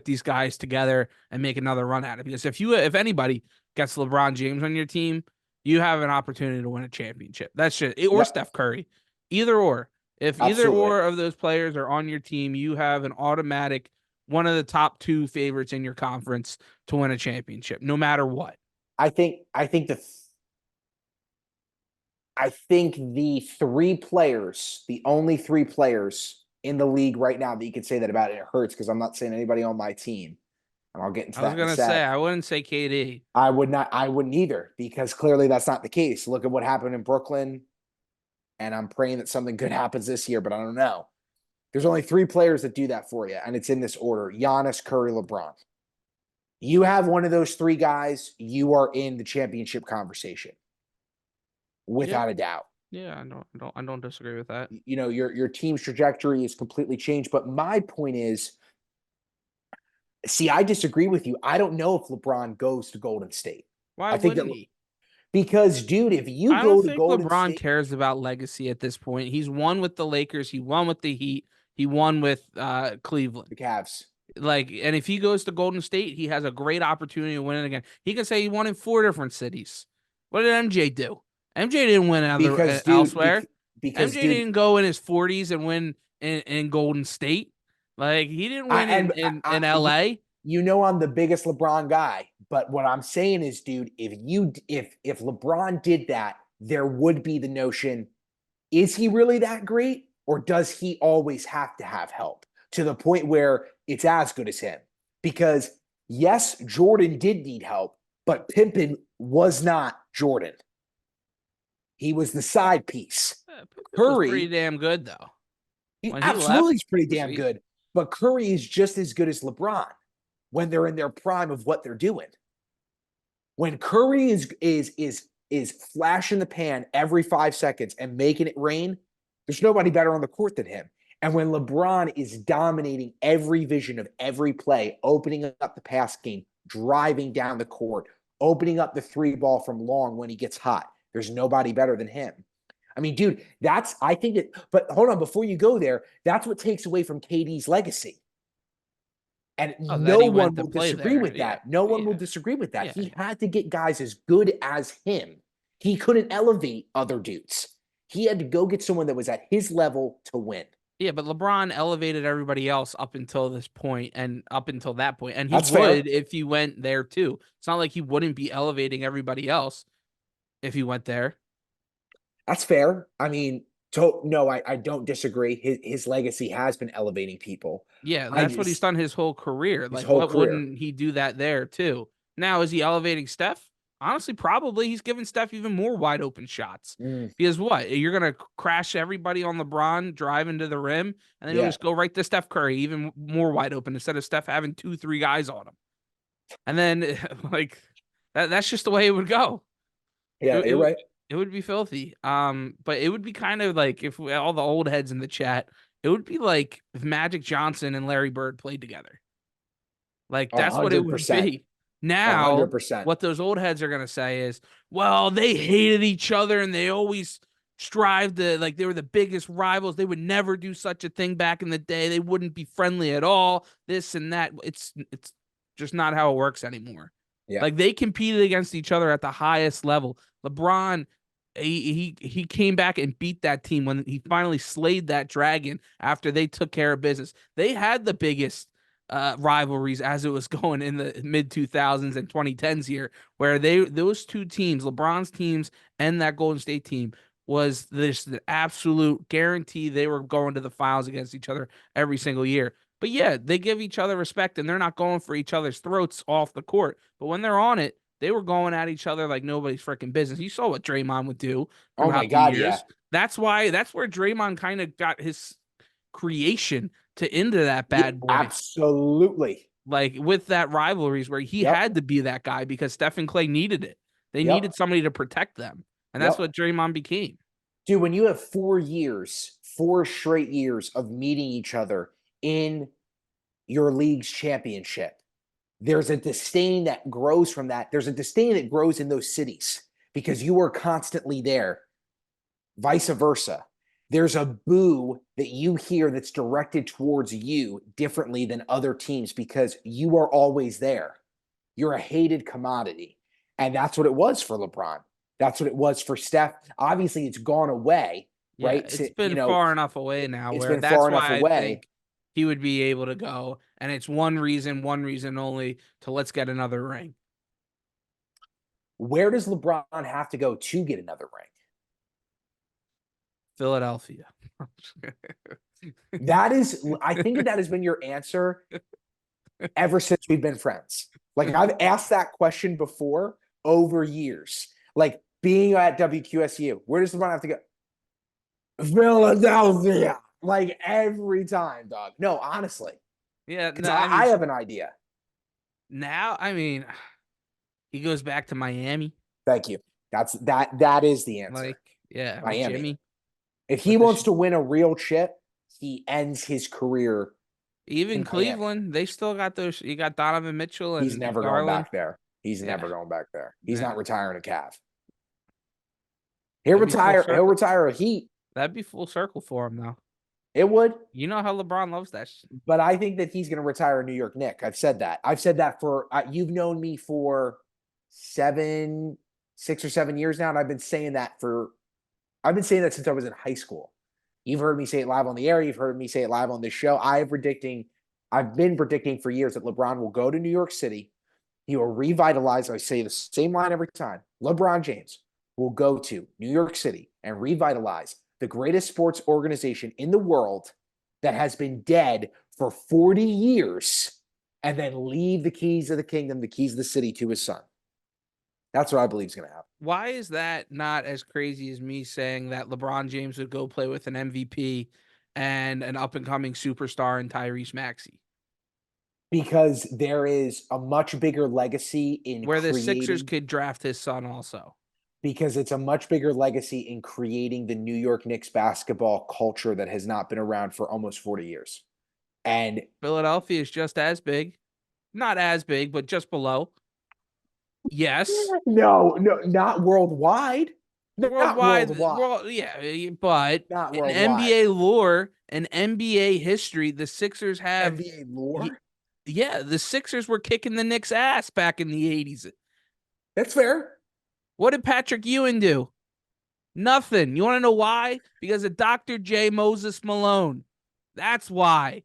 these guys together and make another run at it. Because if anybody gets LeBron James on your team, you have an opportunity to win a championship. That's just or Yep, Steph Curry. Either or. If either absolutely. or of those players are on your team, you have an automatic one of the top two favorites in your conference to win a championship, no matter what. I think the three players, the only three players in the league right now that you could say that about, it hurts because I'm not saying anybody on my team, and I'll get into I was that in a gonna say sec. I wouldn't say KD. I wouldn't either, because clearly that's not the case. Look at what happened in Brooklyn, and I'm praying that something good happens this year, but I don't know. There's only three players that do that for you, and it's in this order: Giannis, Curry, LeBron. You have one of those three guys, you are in the championship conversation, Yeah, without a doubt. yeah, I don't disagree with that. You know, your team's trajectory is completely changed. But my point is, see, I disagree with you. I don't know if LeBron goes to Golden State. Why I think that wouldn't he? because, dude, if you I don't go to think Golden LeBron State, cares about legacy at this point. He's won with the Lakers. He won with the Heat. He won with Cleveland. the Cavs, Like, and if he goes to Golden State, he has a great opportunity to win it again. He can say he won in 4 different cities. What did MJ do? MJ didn't win other because, dude, elsewhere. because, MJ dude, didn't go in his 40s and win in Golden State. Like he didn't I win and in LA. you know I'm the biggest LeBron guy, but what I'm saying is, dude, if LeBron did that, there would be the notion: is he really that great, or does he always have to have help to the point where it's as good as him? Because yes, Jordan did need help, but Pimpin was not Jordan. He was the side piece. Pippen was pretty Curry, damn good though. he When he absolutely left, is pretty was damn good, but Curry is just as good as LeBron when they're in their prime of what they're doing. When Curry is flashing the pan every 5 seconds and making it rain, there's nobody better on the court than him. And when LeBron is dominating every vision of every play, opening up the pass game, driving down the court, opening up the three ball from long when he gets hot, there's nobody better than him. I mean, dude, I think that, but hold on, before you go there, that's what takes away from KD's legacy. And oh, that no he went one to will play disagree there. with Yeah, that. No one will yeah, disagree with that. yeah, He had to get guys as good as him. He couldn't elevate other dudes. He had to go get someone that was at his level to win. yeah. But LeBron elevated everybody else up until this point, and up until that point, and he That's fair. would if he went there too. It's not like he wouldn't be elevating everybody else if he went there. That's fair. I mean, no, I don't disagree. His legacy has been elevating people. Yeah, I that's what he's just done his whole career. his Like, whole what career. wouldn't he do that there too? Now, is he elevating Steph? Honestly, probably. He's giving Steph even more wide open shots. Mm, Because what? You're gonna crash everybody on LeBron, drive into the rim, and then you'll yeah, just go right to Steph Curry, even more wide open, instead of Steph having 2, 3 guys on him. And then like that's just the way it would go. yeah, It, you're it, right. it would be filthy. But it would be kind of like if all the old heads in the chat, it would be like if Magic Johnson and Larry Bird played together. Like A that's what it hundred would percent. be. A hundred Now, percent. what those old heads are gonna say is, well, they hated each other and they always strive to like they were the biggest rivals. They would never do such a thing back in the day. They wouldn't be friendly at all. This and that. It's just not how it works anymore. Yeah. Like they competed against each other at the highest level. LeBron, he came back and beat that team when he finally slayed that dragon after they took care of business. They had the biggest rivalries as it was going in the mid 2000s and 2010s here, where those two teams, LeBron's teams and that Golden State team, was this the absolute guarantee they were going to the finals against each other every single year. But yeah, they give each other respect and they're not going for each other's throats off the court. But when they're on it, they were going at each other like nobody's freaking business. You saw what Draymond would do Oh my throughout the God, yeah. years. That's where Draymond kind of got his creation to into that Yeah, bad boy. absolutely. Like with that rivalries where he Yep. had to be that guy because Steph and Clay needed it. They Yep. needed somebody to protect them. And that's Yep. what Draymond became. Dude, when you have 4 years, 4 straight years of meeting each other in your league's championship, there's a disdain that grows from that. There's a disdain that grows in those cities because you are constantly there. Vice versa. There's a boo that you hear that's directed towards you differently than other teams because you are always there. You're a hated commodity. And that's what it was for LeBron. That's what it was for Steph. Obviously, it's gone away, Yeah, right? it's been far enough away now it's where been that's far enough why I away. think he would be able to go. And it's one reason only to let's get another ring. Where does LeBron have to go to get another ring? Philadelphia. I think that has been your answer ever since we've been friends. Like I've asked that question before over years. Like being at WQSU, where does LeBron have to go? Philadelphia. Like every time, dog. No, honestly. Yeah, Because no, I have an idea. now, he goes back to Miami. Thank you. That is the answer. Like, yeah, with Miami. Jimmy. If he wants to win a real chip, he ends his career. Even Cleveland, they still got those. You got Donovan Mitchell and he's never Garland. going back there. He's never going back there. He's not retiring a Cav. He'll retire a Heat. That'd be full circle for him, though. It would. You know how LeBron loves that shit. But I think that he's going to retire a New York Knick. I've said that for you've known me for 6 or 7 years now, and I've been saying that since I was in high school. You've heard me say it live on the air. You've heard me say it live on this show. I've been predicting for years that LeBron will go to New York City. He will revitalize. I say the same line every time. LeBron James will go to New York City and revitalize the greatest sports organization in the world that has been dead for 40 years and then leave the keys of the kingdom, the keys of the city to his son. That's what I believe is going to happen. Why is that not as crazy as me saying that LeBron James would go play with an MVP and an up-and-coming superstar in Tyrese Maxey? Because there is a much bigger legacy in where the Sixers could draft his son also. Because it's a much bigger legacy in creating the New York Knicks basketball culture that has not been around for almost 40 years. And Philadelphia is just as big. Not as big, but just below. Yes. No, not worldwide. Worldwide. But not in worldwide. NBA lore and NBA history, the Sixers have NBA lore. Yeah, the Sixers were kicking the Knicks' ass back in the 80s. That's fair. What did Patrick Ewing do? Nothing. You want to know why? Because of Dr. J. Moses Malone. That's why.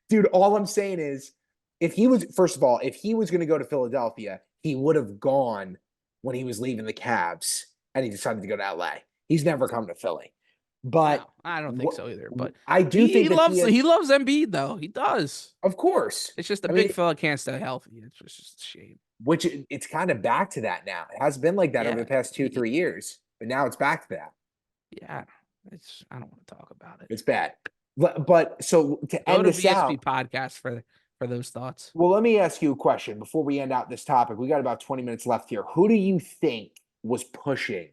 Dude, all I'm saying is, if he was going to go to Philadelphia, he would have gone when he was leaving the Cavs and he decided to go to LA. He's never come to Philly. But no, I don't think so either. But I do think he loves Embiid, though. He does. Of course. It's just big fella can't stay healthy. It's just a shame. Which it's kind of back to that now. It has been like that over the past 2-3 years, but now it's back to that. Yeah, I don't want to talk about it. It's bad. But so to end this out, podcast for those thoughts. Well, let me ask you a question before we end out this topic. We got about 20 minutes left here. Who do you think was pushing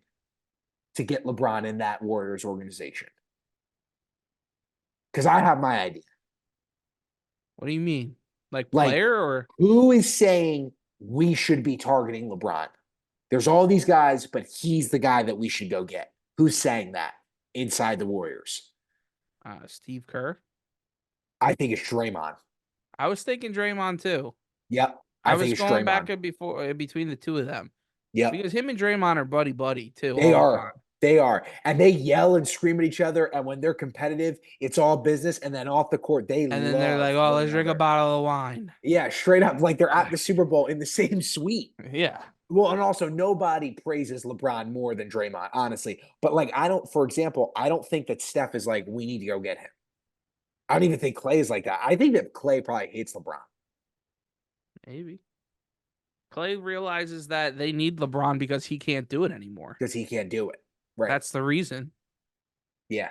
to get LeBron in that Warriors organization? Because I have my idea. What do you mean? Like player or who is saying we should be targeting LeBron? There's all these guys, but he's the guy that we should go get. Who's saying that inside the Warriors? Steve Kerr. I think it's Draymond. I was thinking Draymond too. Yep. I I think was it's going back Draymond. and before between the two of them Yep. because him and Draymond are buddy buddy too They all the are. time. They are. And they yell and scream at each other. And when they're competitive, it's all business. And then off the court, they And then they're love like, "Oh, one let's drink a another. bottle of wine." Yeah, straight up. Like they're at the Super Bowl in the same suite. Yeah, Well, and also nobody praises LeBron more than Draymond, honestly. But like, for example, I don't think that Steph is like, we need to go get him. I don't even think Clay is like that. I think that Clay probably hates LeBron maybe. Clay realizes that they need LeBron because he can't do it anymore. because he can't do it. Right. That's the reason. Yeah.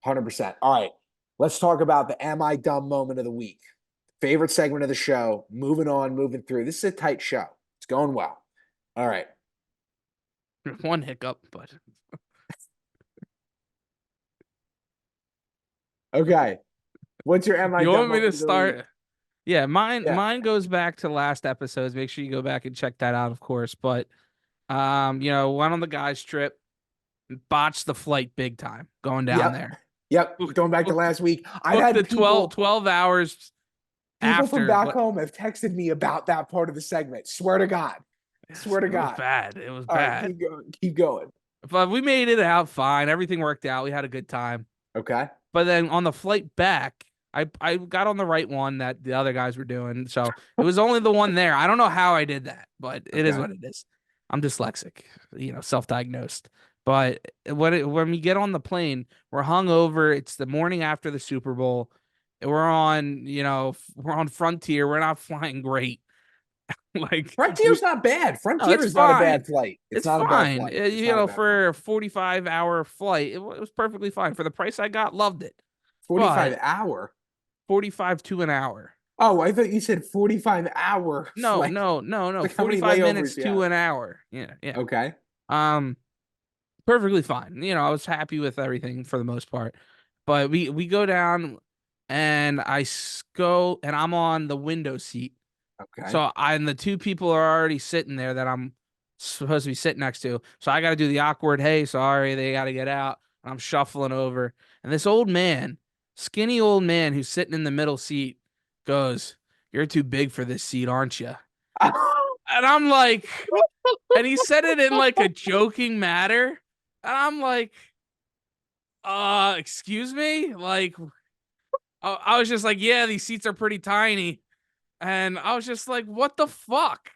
100%. All right. Let's talk about the Am I Dumb moment of the week. Favorite segment of the show. Moving on, moving through. This is a tight show. It's going well. All right. One hiccup, but Okay. What's your Am I you Dumb want me to moment of the week? start? Yeah, mine Yeah. mine goes back to last episodes. Make sure you go back and check that out, of course. But went on the guys trip, botched the flight big time going down Yep. there. Yep. Going back to Booked, last week. I've booked had the 12 hours people from after. back home have texted me about that part of the segment. Swear to God. Swear to It was God. bad. It was All right, bad. keep going. Keep going. But we made it out fine. Everything worked out. We had a good time. Okay. But then on the flight back, I got on the right one that the other guys were doing. So it was only the one there. I don't know how I did that, but it is Okay. what it is. I'm dyslexic, self-diagnosed. But when we get on the plane, we're hungover. It's the morning after the Super Bowl. We're on Frontier. We're not flying great. Like Frontier's not bad. no, Frontier it's is not a bad fine. flight. It's It's not a bad fine. flight. It's not a bad flight. For a 45-hour flight, it was perfectly fine. For the price I got, loved it. 45 But hour. 45 to an hour. Oh, I thought you said 45-hour No, flight. no, no, no. Like how many 45 layovers minutes you to have? an hour. Yeah, yeah. Okay. Um, Perfectly fine. I was happy with everything for the most part. But we go down and go and I'm on the window seat. Okay. So and the two people are already sitting there that I'm supposed to be sitting next to. So I got to do the awkward, hey, sorry, they got to get out. And I'm shuffling over. And this old man, skinny old man who's sitting in the middle seat goes, "You're too big for this seat, aren't you?" And I'm like, and he said it in like a joking manner. And I'm like, excuse me? Like, I was just like, yeah, these seats are pretty tiny. And I was just like, what the fuck?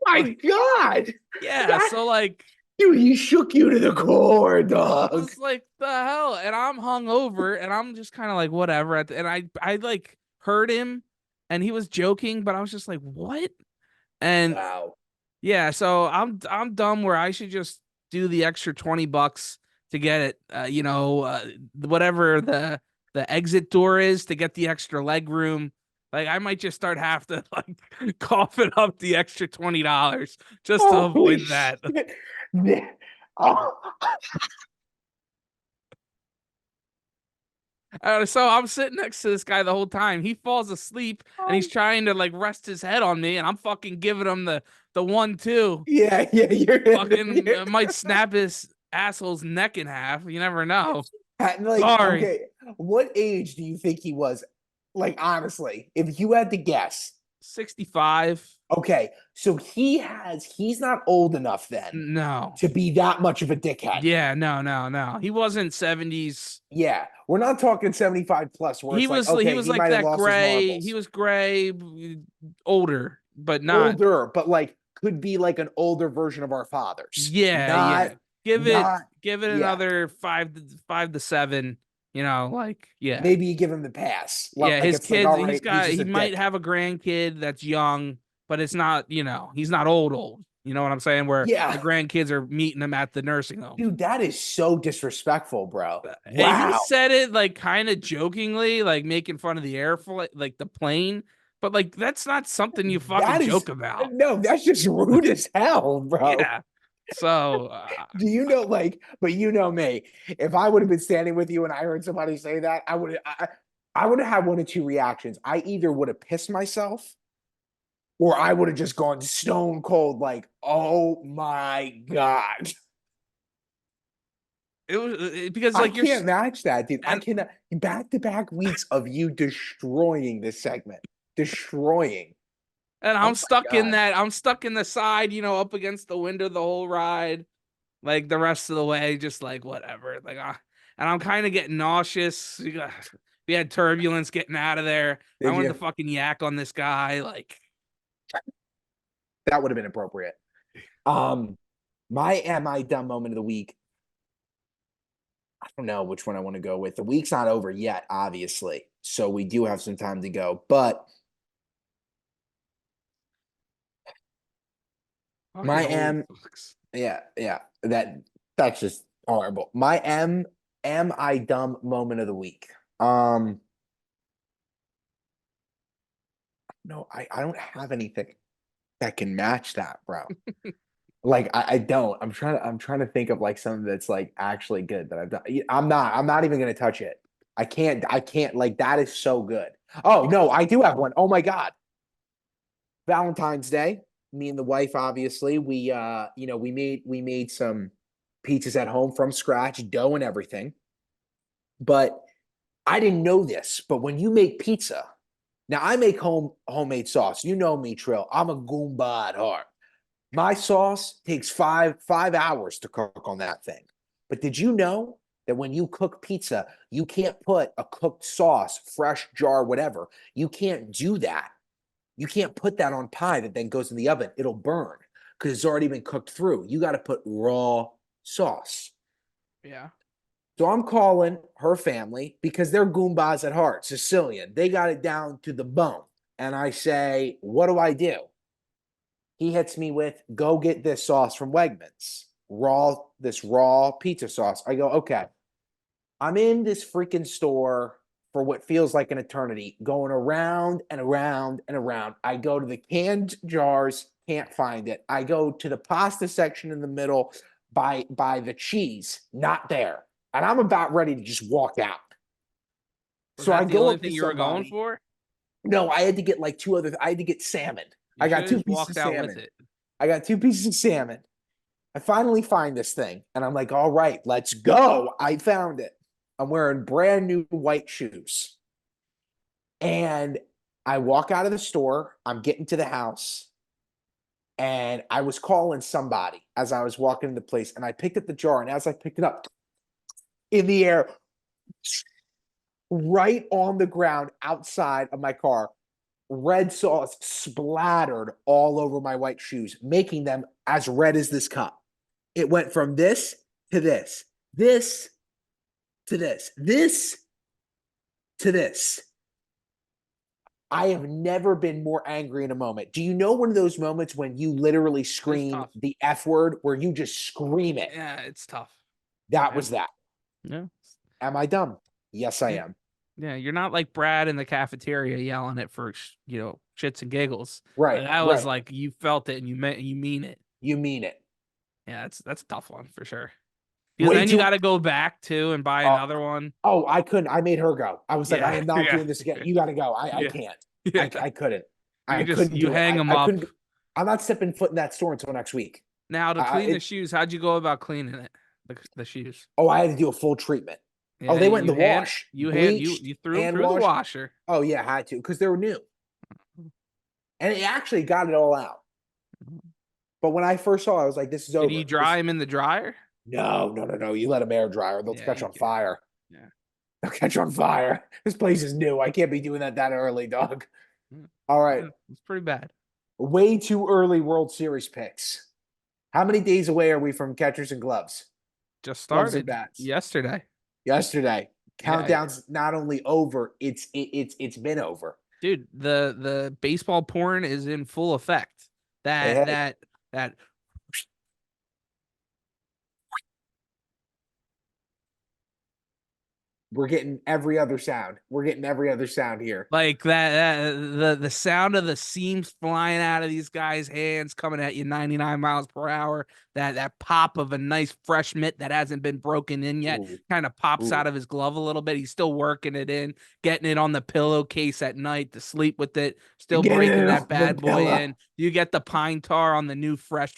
My Like, God. yeah. So like, Dude, he shook you to the core, I dog. was like, the hell? And I'm hungover and I'm just kind of like, whatever. And I like heard him and he was joking, but I was just like, what? And Wow. yeah, so I'm dumb where I should just do the extra $20 to get it, whatever the exit door is to get the extra leg room. Like I might just have to like cough up the extra $20 just to Holy avoid that. shit. Oh. So I'm sitting next to this guy the whole time. He falls asleep and he's trying to like rest his head on me, and I'm fucking giving him the 1-2. Yeah, you're Fucking might snap his asshole's neck in half. You never know. like, Sorry. okay, what age do you think he was? Like, honestly, if you had to guess. 65. Okay, so he's not old enough then No. to be that much of a dickhead. Yeah, no. He wasn't 70s. Yeah, we're not talking 75 plus where it's like, He okay, was he like might have that lost his gray. marbles. He was gray, older, but not. Older, but like could be like an older version of our fathers. Yeah, Not, yeah. Give it not, yeah. another 5 to 7. Like yeah. Maybe you give him the pass. Yeah, Like his it's like, kids, all right, he's just he a might dick. have a grandkid that's young, but it's not, he's not old. You know what I'm saying? Where the Yeah, grandkids are meeting him at the nursing home. dude, that is so disrespectful, bro. And he Wow. said it like kind of jokingly, like making fun of the air flight, like the plane, but like that's not something you fucking That is joke about. no, that's just rude as hell, bro. Yeah. So Do you know, like, but you know me. If I would have been standing with you and I heard somebody say that, I would have had one of two reactions. I either would have pissed myself or I would have just gone stone cold, like, oh my God. It was because I like can't match that, dude. I and cannot. Back-to-back weeks of you destroying this segment, destroying. and Oh my God. I'm stuck in the side, up against the window the whole ride, like the rest of the way, just like whatever. Like and I'm kind of getting nauseous. We had turbulence getting out of there. I Did wanted to you? fucking yak on this guy. Like, That would have been appropriate. Um, my am I dumb moment of the week. I don't know which one I want to go with. The week's not over yet, obviously. So we do have some time to go. But fucking my old am, fucks. yeah, that's just horrible. My am I dumb moment of the week. Um, no, I don't have anything that can match that, bro. Like I don't. I'm trying to think of like something that's like actually good that I've done. I'm not even gonna touch it. I can't like that is so good. Oh no, I do have one. Oh my God. Valentine's Day. Me and the wife, obviously, we made some pizzas at home from scratch, dough and everything. But I didn't know this, but when you make pizza, now I make homemade sauce. You know me, Trill. I'm a Goomba at heart. My sauce takes five hours to cook on that thing. But did you know that when you cook pizza, you can't put a cooked sauce, fresh jar, whatever. You can't do that. You can't put that on pie that then goes in the oven. It'll burn because it's already been cooked through. You got to put raw sauce. Yeah. So I'm calling her family because they're Goombas at heart, Sicilian. They got it down to the bone. And I say, what do I do? He hits me with, go get this sauce from Wegmans. This raw pizza sauce. I go, okay. I'm in this freaking store for what feels like an eternity, going around and around and around. I go to the canned jars, can't find it. I go to the pasta section in the middle by the cheese, not there. And I'm about ready to just walk out. Was So I that the go only up to thing you were going somebody. for? No, I had to get like two other. I had to get salmon. You I should got have two just pieces walked of out with salmon. it. I got two pieces of salmon. I finally find this thing and I'm like, all right, let's go. I found it. I'm wearing brand new white shoes. And I walk out of the store. I'm getting to the house. And I was calling somebody as I was walking into the place. And I picked up the jar. And as I picked it up in the air, right on the ground outside of my car, red sauce splattered all over my white shoes, making them as red as this cup. It went from this to this to this to this. I have never been more angry in a moment. Do you know one of those moments when you literally It's scream tough. the F word, where you just scream it? Yeah, it's tough. That Yeah. was that. Yeah. Am I dumb? Yes, I Yeah. am. Yeah. You're not like Brad in the cafeteria yelling it for shits and giggles. Right, Like I was right. like you felt it and you mean it. You mean it. Yeah, that's a tough one for sure. Because Way then you too. got to go back too and buy Uh, another one. oh, I couldn't. I made her go. I was like, I Yeah, am not yeah, doing this again. You got to go. I yeah, can't. yeah. I couldn't. You I just couldn't you do it. hang them I up. couldn't. I'm not stepping foot in that store until next week. Now to clean the It. shoes, how'd you go about cleaning it? The shoes. Oh, I had to do a full treatment. Oh, Yeah, they went in the wash, you bleached, threw them hand through the washed. washer. Oh yeah, had to because they were new, and it actually got it all out. But when I first saw it, I was like, "This is Did you over." dry them in the dryer? No, no, no, no. You let them air dry, or they'll Yeah, catch you on can. fire. Yeah. They'll catch on fire. This place is new. I can't be doing that early, dog. Yeah. All right, Yeah, it's pretty bad. way too early World Series picks. How many days away are we from catchers and gloves? Just Gloves and started bats. yesterday. Yesterday, Yeah, countdown's not only over, it's been over. dude, the baseball porn is in full effect. Hey, That hey, that that we're getting every other sound. We're getting every other sound here. like the sound of the seams flying out of these guys' hands coming at you 99 miles per hour. That pop of a nice fresh mitt that hasn't been broken in yet Ooh, kind of pops ooh. out of his glove a little bit. He's still working it in, getting it on the pillowcase at night to sleep with it, still Get breaking it that off the bad boy pillow. in. You get the pine tar on the new fresh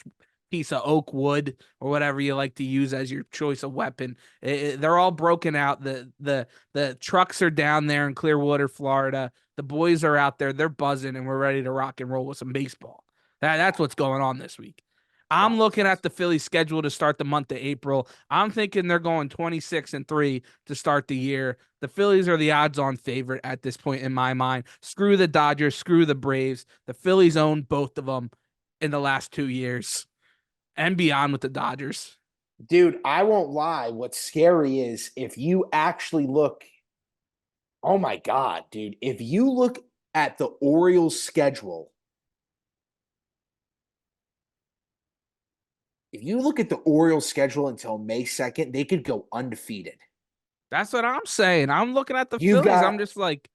piece of oak wood or whatever you like to use as your choice of weapon. They're all broken out. The trucks are down there in Clearwater, Florida. The boys are out there. They're buzzing, and we're ready to rock and roll with some baseball. That's what's going on this week. I'm That looking sounds at the Phillies schedule to start the month of April. I'm thinking they're going 26-3 to start the year. The Phillies are the odds-on favorite at this point in my mind. Screw the Dodgers, screw the Braves. The Phillies own both of them in the last 2 years and beyond with the Dodgers. dude. I won't lie. What's scary is if you actually look. Oh my god, dude! If you look at the Orioles' schedule, if you look at the Orioles' schedule until May 2nd, they could go undefeated. That's what I'm saying. I'm looking at the You've Phillies. got I'm just like,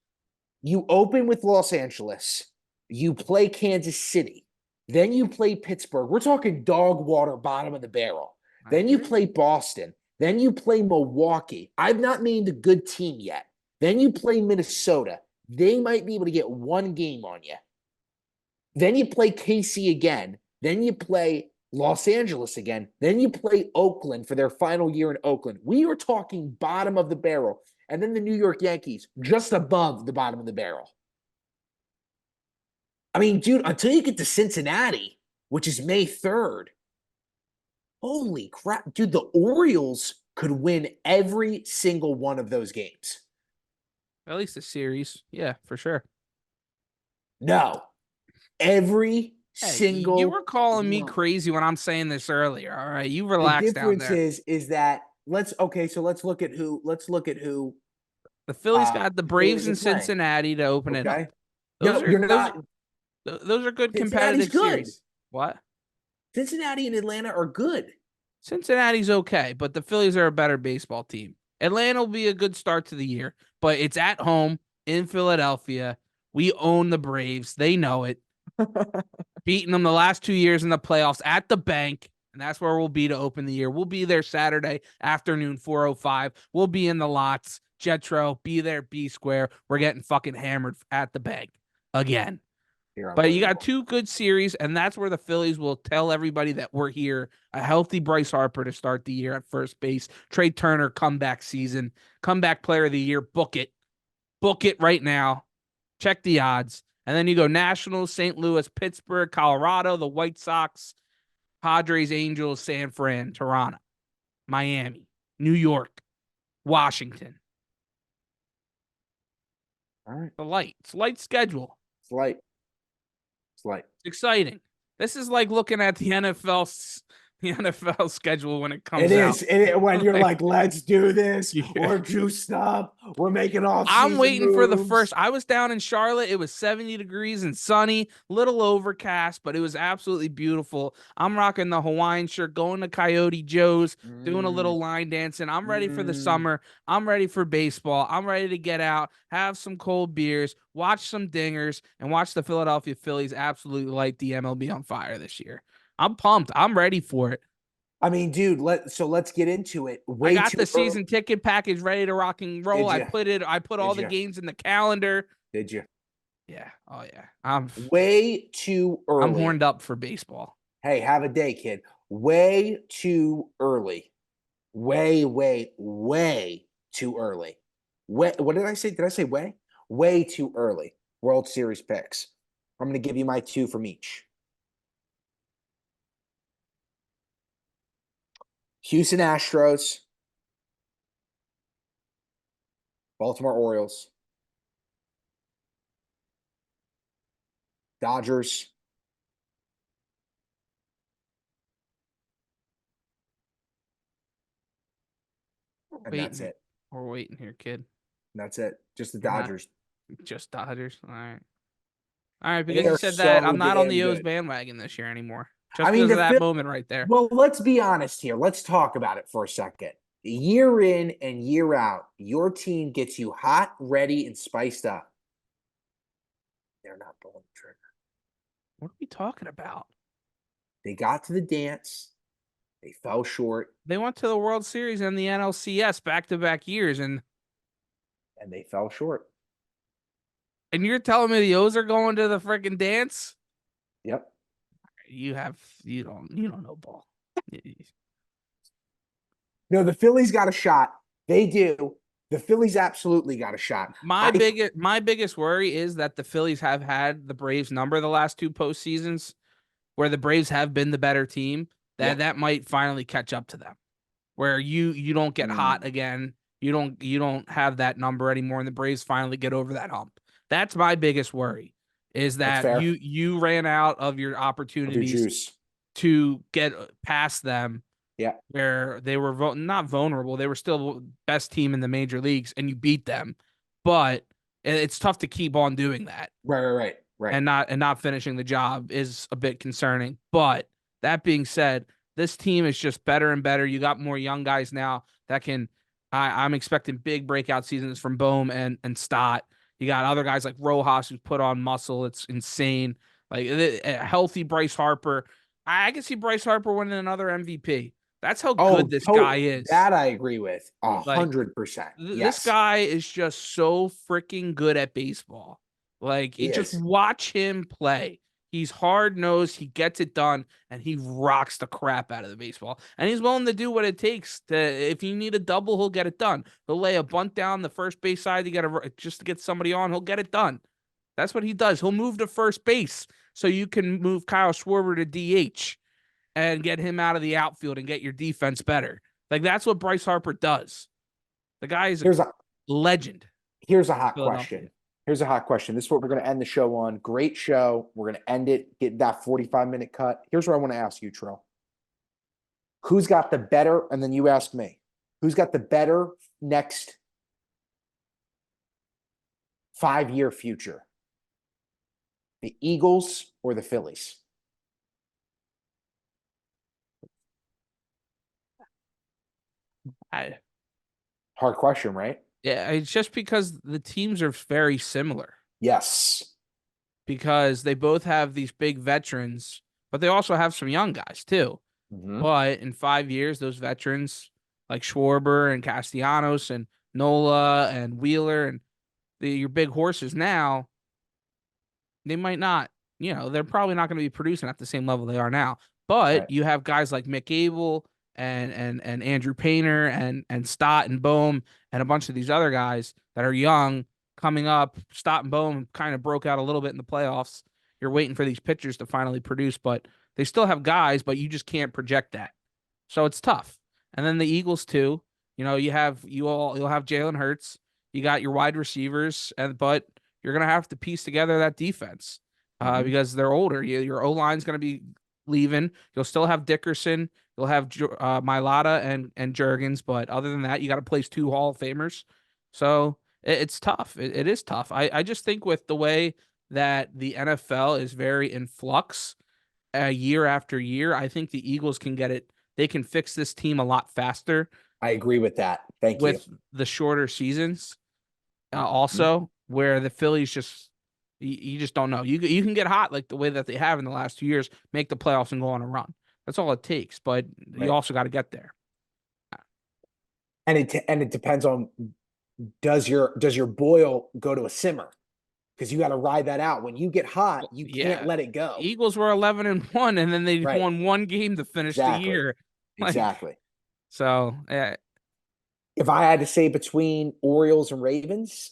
you open with Los Angeles, you play Kansas City, then you play Pittsburgh. We're talking dog water, bottom of the barrel. I Then you agree. play Boston. Then you play Milwaukee. I've not named a good team yet. Then you play Minnesota. They might be able to get one game on you. Then you play KC again. Then you play Los Angeles again. Then you play Oakland for their final year in Oakland. We are talking bottom of the barrel. And then the New York Yankees, just above the bottom of the barrel. I mean, dude, until you get to Cincinnati, which is May 3rd, holy crap. Dude, the Orioles could win every single one of those games. At least a series. Yeah, for sure. No, every Hey, you single were calling me one. crazy when I'm saying this earlier. All right. You The relax down difference there. is that let's look at who The Phillies got the Braves Phillies are and playing. Cincinnati to open it up. Okay. Those No, are you're those not. those are good Cincinnati's competitive good. series. What? Cincinnati and Atlanta are good. Cincinnati's okay, but the Phillies are a better baseball team. Atlanta will be a good start to the year, but it's at home in Philadelphia. We own the Braves. They know it. Beating them the last 2 years in the playoffs at the bank, and that's where we'll be to open the year. We'll be there Saturday afternoon, 4:05. We'll be in the lots. Jetro, be there, B square. We're getting fucking hammered at the bank again. You're But you got unbelievable. two good series, and that's where the Phillies will tell everybody that we're here. A healthy Bryce Harper to start the year at first base. Trey Turner, comeback season, comeback player of the year. Book it. Book it right now. Check the odds. And then you go Nationals, St. Louis, Pittsburgh, Colorado, the White Sox, Padres, Angels, San Fran, Toronto, Miami, New York, Washington. All right. It's light schedule. It's light. It's light. It's exciting. This is like looking at the NFL schedule when it It comes out. is. When you're Like, like, let's do this. yeah. We're juiced up. We're making off I'm season waiting for the moves. first. I was down in Charlotte. It was 70 degrees and sunny, little overcast, but it was absolutely beautiful. I'm rocking the Hawaiian shirt, going to Coyote Joe's, doing a Mm, little line dancing. I'm ready for the mm. summer. I'm ready for baseball. I'm ready to get out, have some cold beers, watch some dingers, and watch the Philadelphia Phillies absolutely light the MLB on fire this year. I'm pumped. I'm ready for it. I mean, dude, let's get into it. I Way got too the early. season ticket package ready to rock and roll. Did you? I put all Did the you? games in the calendar. Did you? Yeah. Oh yeah. I'm Way too early. horned up for baseball. Hey, have a day, kid. Way too early. Way too early. What did I say? Did I say way? Way too early. World Series picks. I'm going to give you my two from each. Houston Astros, Baltimore Orioles, Dodgers, We're and that's waiting. it. We're waiting here, kid. That's it. Just the You're not Dodgers. just Dodgers. All right. All right. They Because you are said that, I'm so not on damn the O's good. bandwagon this year anymore. I Just mean, because of the that Phil- moment right there. well, let's be honest here. Let's talk about it for a second. Year in and year out, your team gets you hot, ready, and spiced up. They're not pulling the trigger. What are we talking about? They got to the dance. They fell short, They went to the World Series and the NLCS back-to-back years, and and they fell short. you're telling me the O's are going to the freaking dance? Yep. You don't know ball. No, the Phillies got a shot. They do. The Phillies absolutely got a shot. My biggest worry is that the Phillies have had the Braves number the last two postseasons, where the Braves have been the better team. Yeah. That might finally catch up to them, where you don't get hot again. You don't have that number anymore, and the Braves finally get over that hump. That's my biggest worry, is That's that fair. you ran out of your Of your opportunities juice. to get past them, Yeah. where they were not vulnerable. They were still best team in the major leagues, and you beat them. But it's tough to keep on doing that Right. and not finishing the job is a bit concerning. But that being said, this team is just better and better. You got more young guys now that can. I'm expecting big breakout seasons from Bohm and Stott. You got other guys like Rojas who's put on muscle. It's insane. Like a healthy Bryce Harper. I can see Bryce Harper winning another MVP. That's how good Oh, this guy is. that I agree with Like 100%. this Yes, guy is just so freaking good at baseball. Like he it just is. watch him play. He's hard nosed, he gets it done, and he rocks the crap out of the baseball. And he's willing to do what it takes to. If you need a double, he'll get it done. He'll lay a bunt down the first base side to just to get somebody on. He'll get it done. That's what he does. He'll move to first base so you can move Kyle Schwarber to DH and get him out of the outfield and get your defense better. Like that's what Bryce Harper does. The guy is a Here's a legend. here's a hot Philadelphia. question. Here's a hot question. This is what we're going to end the show on. Great show. We're going to end it, get that 45-minute cut. Here's what I want to ask you, Trill. Who's got the better, and then you ask me, who's got the better next 5-year future? The Eagles or the Phillies? I, Hard question, right? yeah, it's just because the teams are very similar Yes. because they both have these big veterans, but they also have some young guys too. Mm-hmm. But in 5 years, those veterans like Schwarber and Castellanos and Nola and Wheeler and your big horses now, they might not, they're probably not going to be producing at the same level they are now. But Right. you have guys like Mick Abel and Andrew Painter and Stott and Bohm and a bunch of these other guys that are young coming up. Stott and Bohm kind of broke out a little bit in the playoffs. You're waiting for these pitchers to finally produce, but they still have guys, but you just can't project that. So it's tough. And then the Eagles too. You'll have Jalen Hurts. You got your wide receivers, but you're gonna have to piece together that defense Mm-hmm. because they're older. Your O line's gonna be leaving. You'll still have Dickerson. You'll have Mailata and Jurgens, but other than that, you got to place two Hall of Famers. So it's tough. It is tough. I just think with the way that the NFL is very in flux year after year, I think the Eagles can get it. They can fix this team a lot faster I agree with that. Thank you. with the shorter seasons. Mm-hmm. Also, where the Phillies just you just don't know. You can get hot like the way that they have in the last 2 years, make the playoffs and go on a run. That's all it takes, but you Right. also got to get there. And it depends on, does your boil go to a simmer? Because you got to ride that out. When you get hot, you can't Yeah, let it go. Eagles were 11-1, and then they Right. won one game to finish the Exactly. year. Like Exactly. so, yeah, If I had to say between Orioles and Ravens,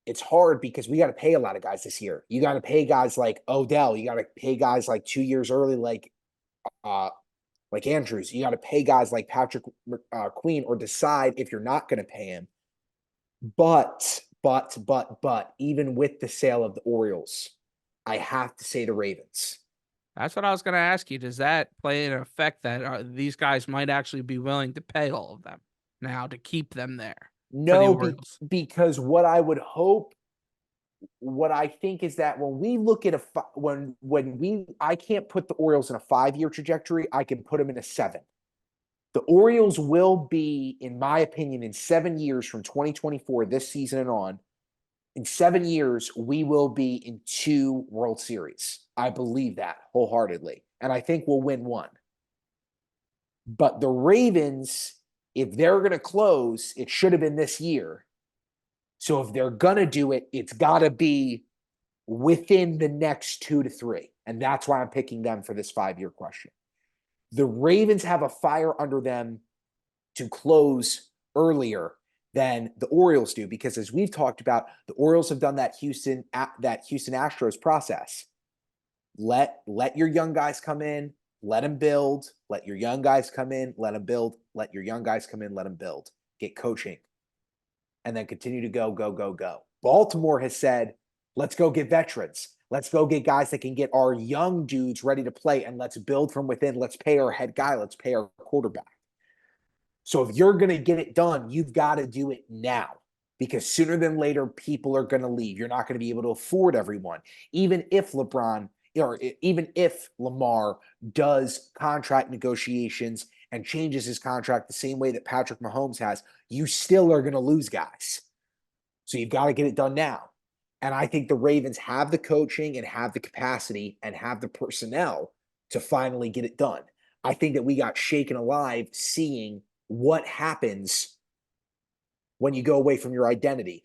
it's hard because we got to pay a lot of guys this year. You got to pay guys like Odell. You got to pay guys like 2 years early, uh, like Andrews. You got to pay guys like Patrick Queen, or decide if you're not going to pay him. But, even with the sale of the Orioles, I have to say the Ravens. that's what I was going to ask you. Does that play an effect that these guys might actually be willing to pay all of them now to keep them there for the No, Orioles? because what I would hope, what I think is that when we look at I can't put the Orioles in a 5-year trajectory. I can put them in a 7. The Orioles will be, in my opinion, in 7 years from 2024, this season and on, in 7 years, we will be in 2 World Series. I believe that wholeheartedly. And I think we'll win 1. But the Ravens, if they're going to close, it should have been this year. So if they're going to do it, it's got to be within the next 2 to 3. And that's why I'm picking them for this 5-year question. The Ravens have a fire under them to close earlier than the Orioles do, because as we've talked about, the Orioles have done that Houston Astros process. Let your young guys come in, let them build, let your young guys come in, let them build, let your young guys come in, let them build, get coaching, and then continue to go, go, go, go. Baltimore has said, let's go get veterans. Let's go get guys that can get our young dudes ready to play, and let's build from within. Let's pay our head guy. Let's pay our quarterback. So if you're going to get it done, you've got to do it now, because sooner than later, people are going to leave. You're not going to be able to afford everyone. Even if LeBron, or even if Lamar does contract negotiations and changes his contract the same way that Patrick Mahomes has, you still are going to lose guys. So you've got to get it done now. And I think the Ravens have the coaching and have the capacity and have the personnel to finally get it done. I think that we got shaken alive seeing what happens when you go away from your identity.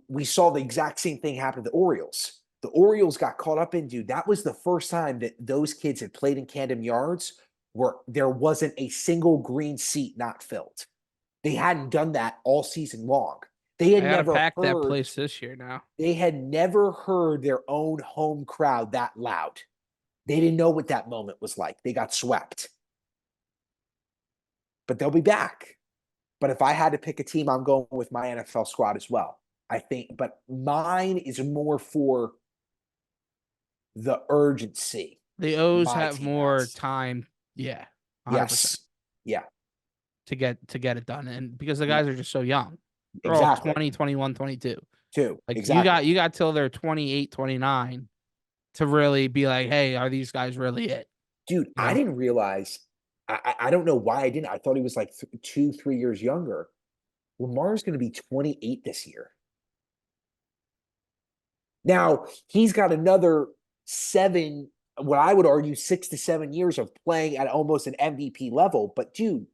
We saw the exact same thing happen to the Orioles. The Orioles got caught up in, dude, that was the first time that those kids had played in Camden Yards where there wasn't a single green seat not filled. They hadn't done that all season long. They had I gotta never pack that heard place this year now. they had never heard their own home crowd that loud. They didn't know what that moment was like. They got swept. But they'll be back. But if I had to pick a team, I'm going with my NFL squad as well. I think, but mine is more for the urgency. The O's My have team more has. time. Yeah, 100% Yes. Yeah. to get it done, and because the Yeah. guys are just so young, they're all Exactly. 20, 21, 22. Two. Like Exactly. you got till they're 28, 29 to really be like, hey, are these guys really it? Dude, You I know, didn't realize. I don't know why I didn't. I thought he was like 2, 3 years younger. Lamar's going to be 28 this year. Now, he's got another 7, what I would argue 6 to 7 years of playing at almost an MVP level. But dude,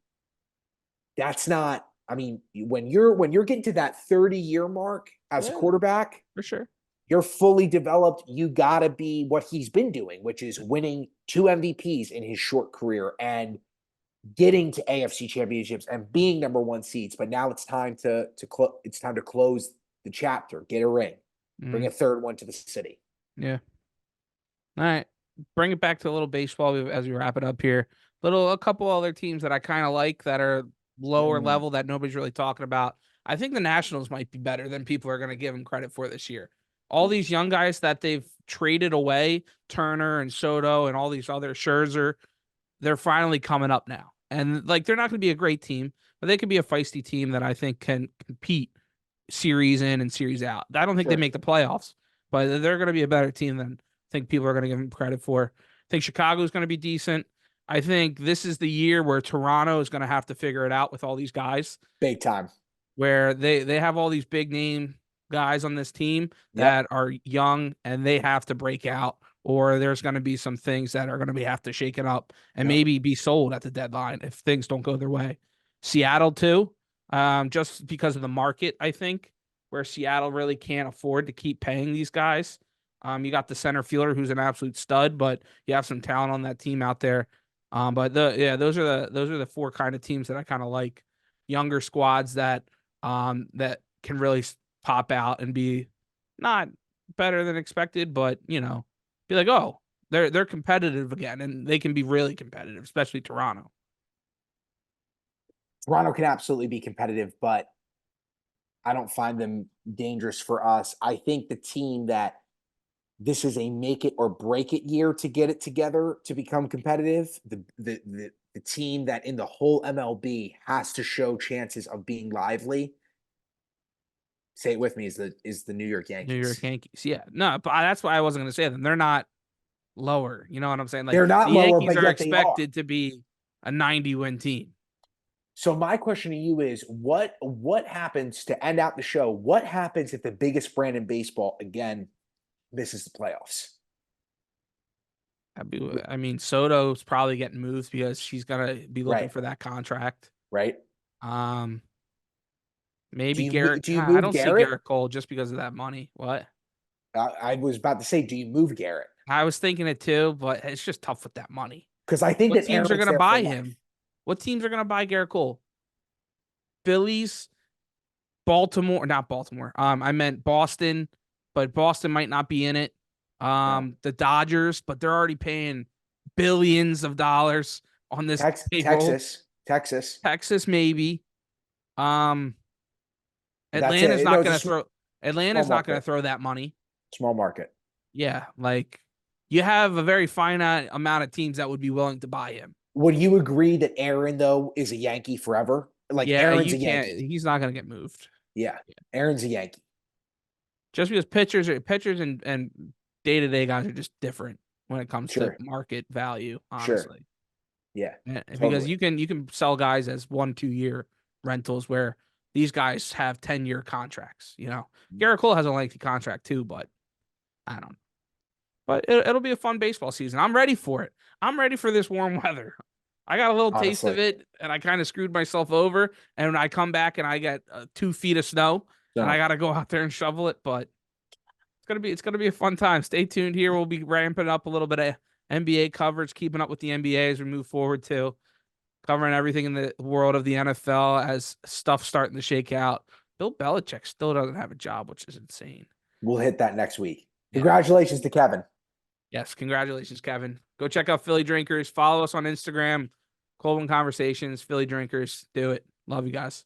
that's not, I mean, when you're getting to that 30-year mark as a yeah, quarterback, for sure. you're fully developed. You got to be what he's been doing, which is winning 2 MVPs in his short career and getting to AFC championships and being number 1 seeds. But now it's time to close the chapter, get a ring, bring a third one to the city. Yeah. All right. Bring it back to a little baseball as we wrap it up here. A couple other teams that I kind of like that are lower level that nobody's really talking about. I think the Nationals might be better than people are going to give them credit for this year. All these young guys that they've traded away, Turner and Soto and all these other Scherzer, they're finally coming up now. And like they're not going to be a great team, but they could be a feisty team that I think can compete series in and series out. I don't think they Sure. make the playoffs, but they're going to be a better team than I think people are going to give them credit for. I think Chicago is going to be decent. I think this is the year where Toronto is going to have to figure it out with all these guys, Big time. where they have all these big name guys on this team Yep. that are young and they have to break out, or there's going to be some things that are going to be have to shake it up and Yep. maybe be sold at the deadline if things don't go their way. Seattle too, just because of the market, I think, where Seattle really can't afford to keep paying these guys. You got the center fielder who's an absolute stud, but you have some talent on that team out there. But those are the 4 kind of teams that I kind of like, younger squads that can really pop out and be not better than expected, but be like, oh, they're competitive again, and they can be really competitive, especially Toronto. Toronto can absolutely be competitive, but I don't find them dangerous for us. I think the team that this is a make it or break it year to get it together to become competitive, the team that in the whole MLB has to show chances of being lively. Say it with me, is the New York New York Yankees. Yankees, yeah, no, but that's why I wasn't going to say them. They're not lower. You know what I'm saying? Like They're the not lower, Yankees but are yet they are. expected to be a 90-win team. So my question to you is what happens to end out the show? What happens if the biggest brand in baseball again misses the playoffs? I mean, Soto's probably getting moved because she's gonna be looking Right, for that contract. right. Um, Do maybe you Garrett. do you I move don't see Garrett? Garrett Cole just because of that money. What? I was about to say, do you move Garrett? I was thinking it too, but it's just tough with that money. Because I think What that teams are Aaron's gonna there for buy life. him? What teams are gonna buy Garrett Cole? Phillies, Baltimore, not Baltimore. I meant Boston, but Boston might not be in it. No. The Dodgers, but they're already paying billions of dollars on this payroll. Texas. Texas, maybe. Um, That's Atlanta's it. No, not it's a gonna throw. small Atlanta's not gonna market. throw that money. Small market. Yeah, like you have a very finite amount of teams that would be willing to buy him. Would you agree that Aaron though is a Yankee forever? Like Yeah, Aaron's you a can't. Yankee. He's not gonna get moved. Yeah, Aaron's a Yankee. Just because pitchers and day-to-day guys are just different when it comes to Sure, market value, sure. honestly. Yeah, Because totally. you can sell guys as 1-2 year rentals where these guys have 10-year contracts, you know. Garrett Cole has a lengthy contract too, but I don't know. But it'll be a fun baseball season. I'm ready for it. I'm ready for this warm weather. I got a little taste of Honestly, it and I kind of screwed myself over. And when I come back and I get 2 feet of snow and I no. got to go out there and shovel it, but it's gonna be a fun time. Stay tuned here. We'll be ramping up a little bit of NBA coverage, keeping up with the NBA as we move forward too, covering everything in the world of the NFL as stuff starting to shake out. Bill Belichick still doesn't have a job, which is insane. We'll hit that next week. Yeah. Congratulations to Kevin. Yes. Congratulations, Kevin. Go check out Philly Drinkers. Follow us on Instagram. Colvin Conversations, Philly Drinkers. Do it. Love you guys.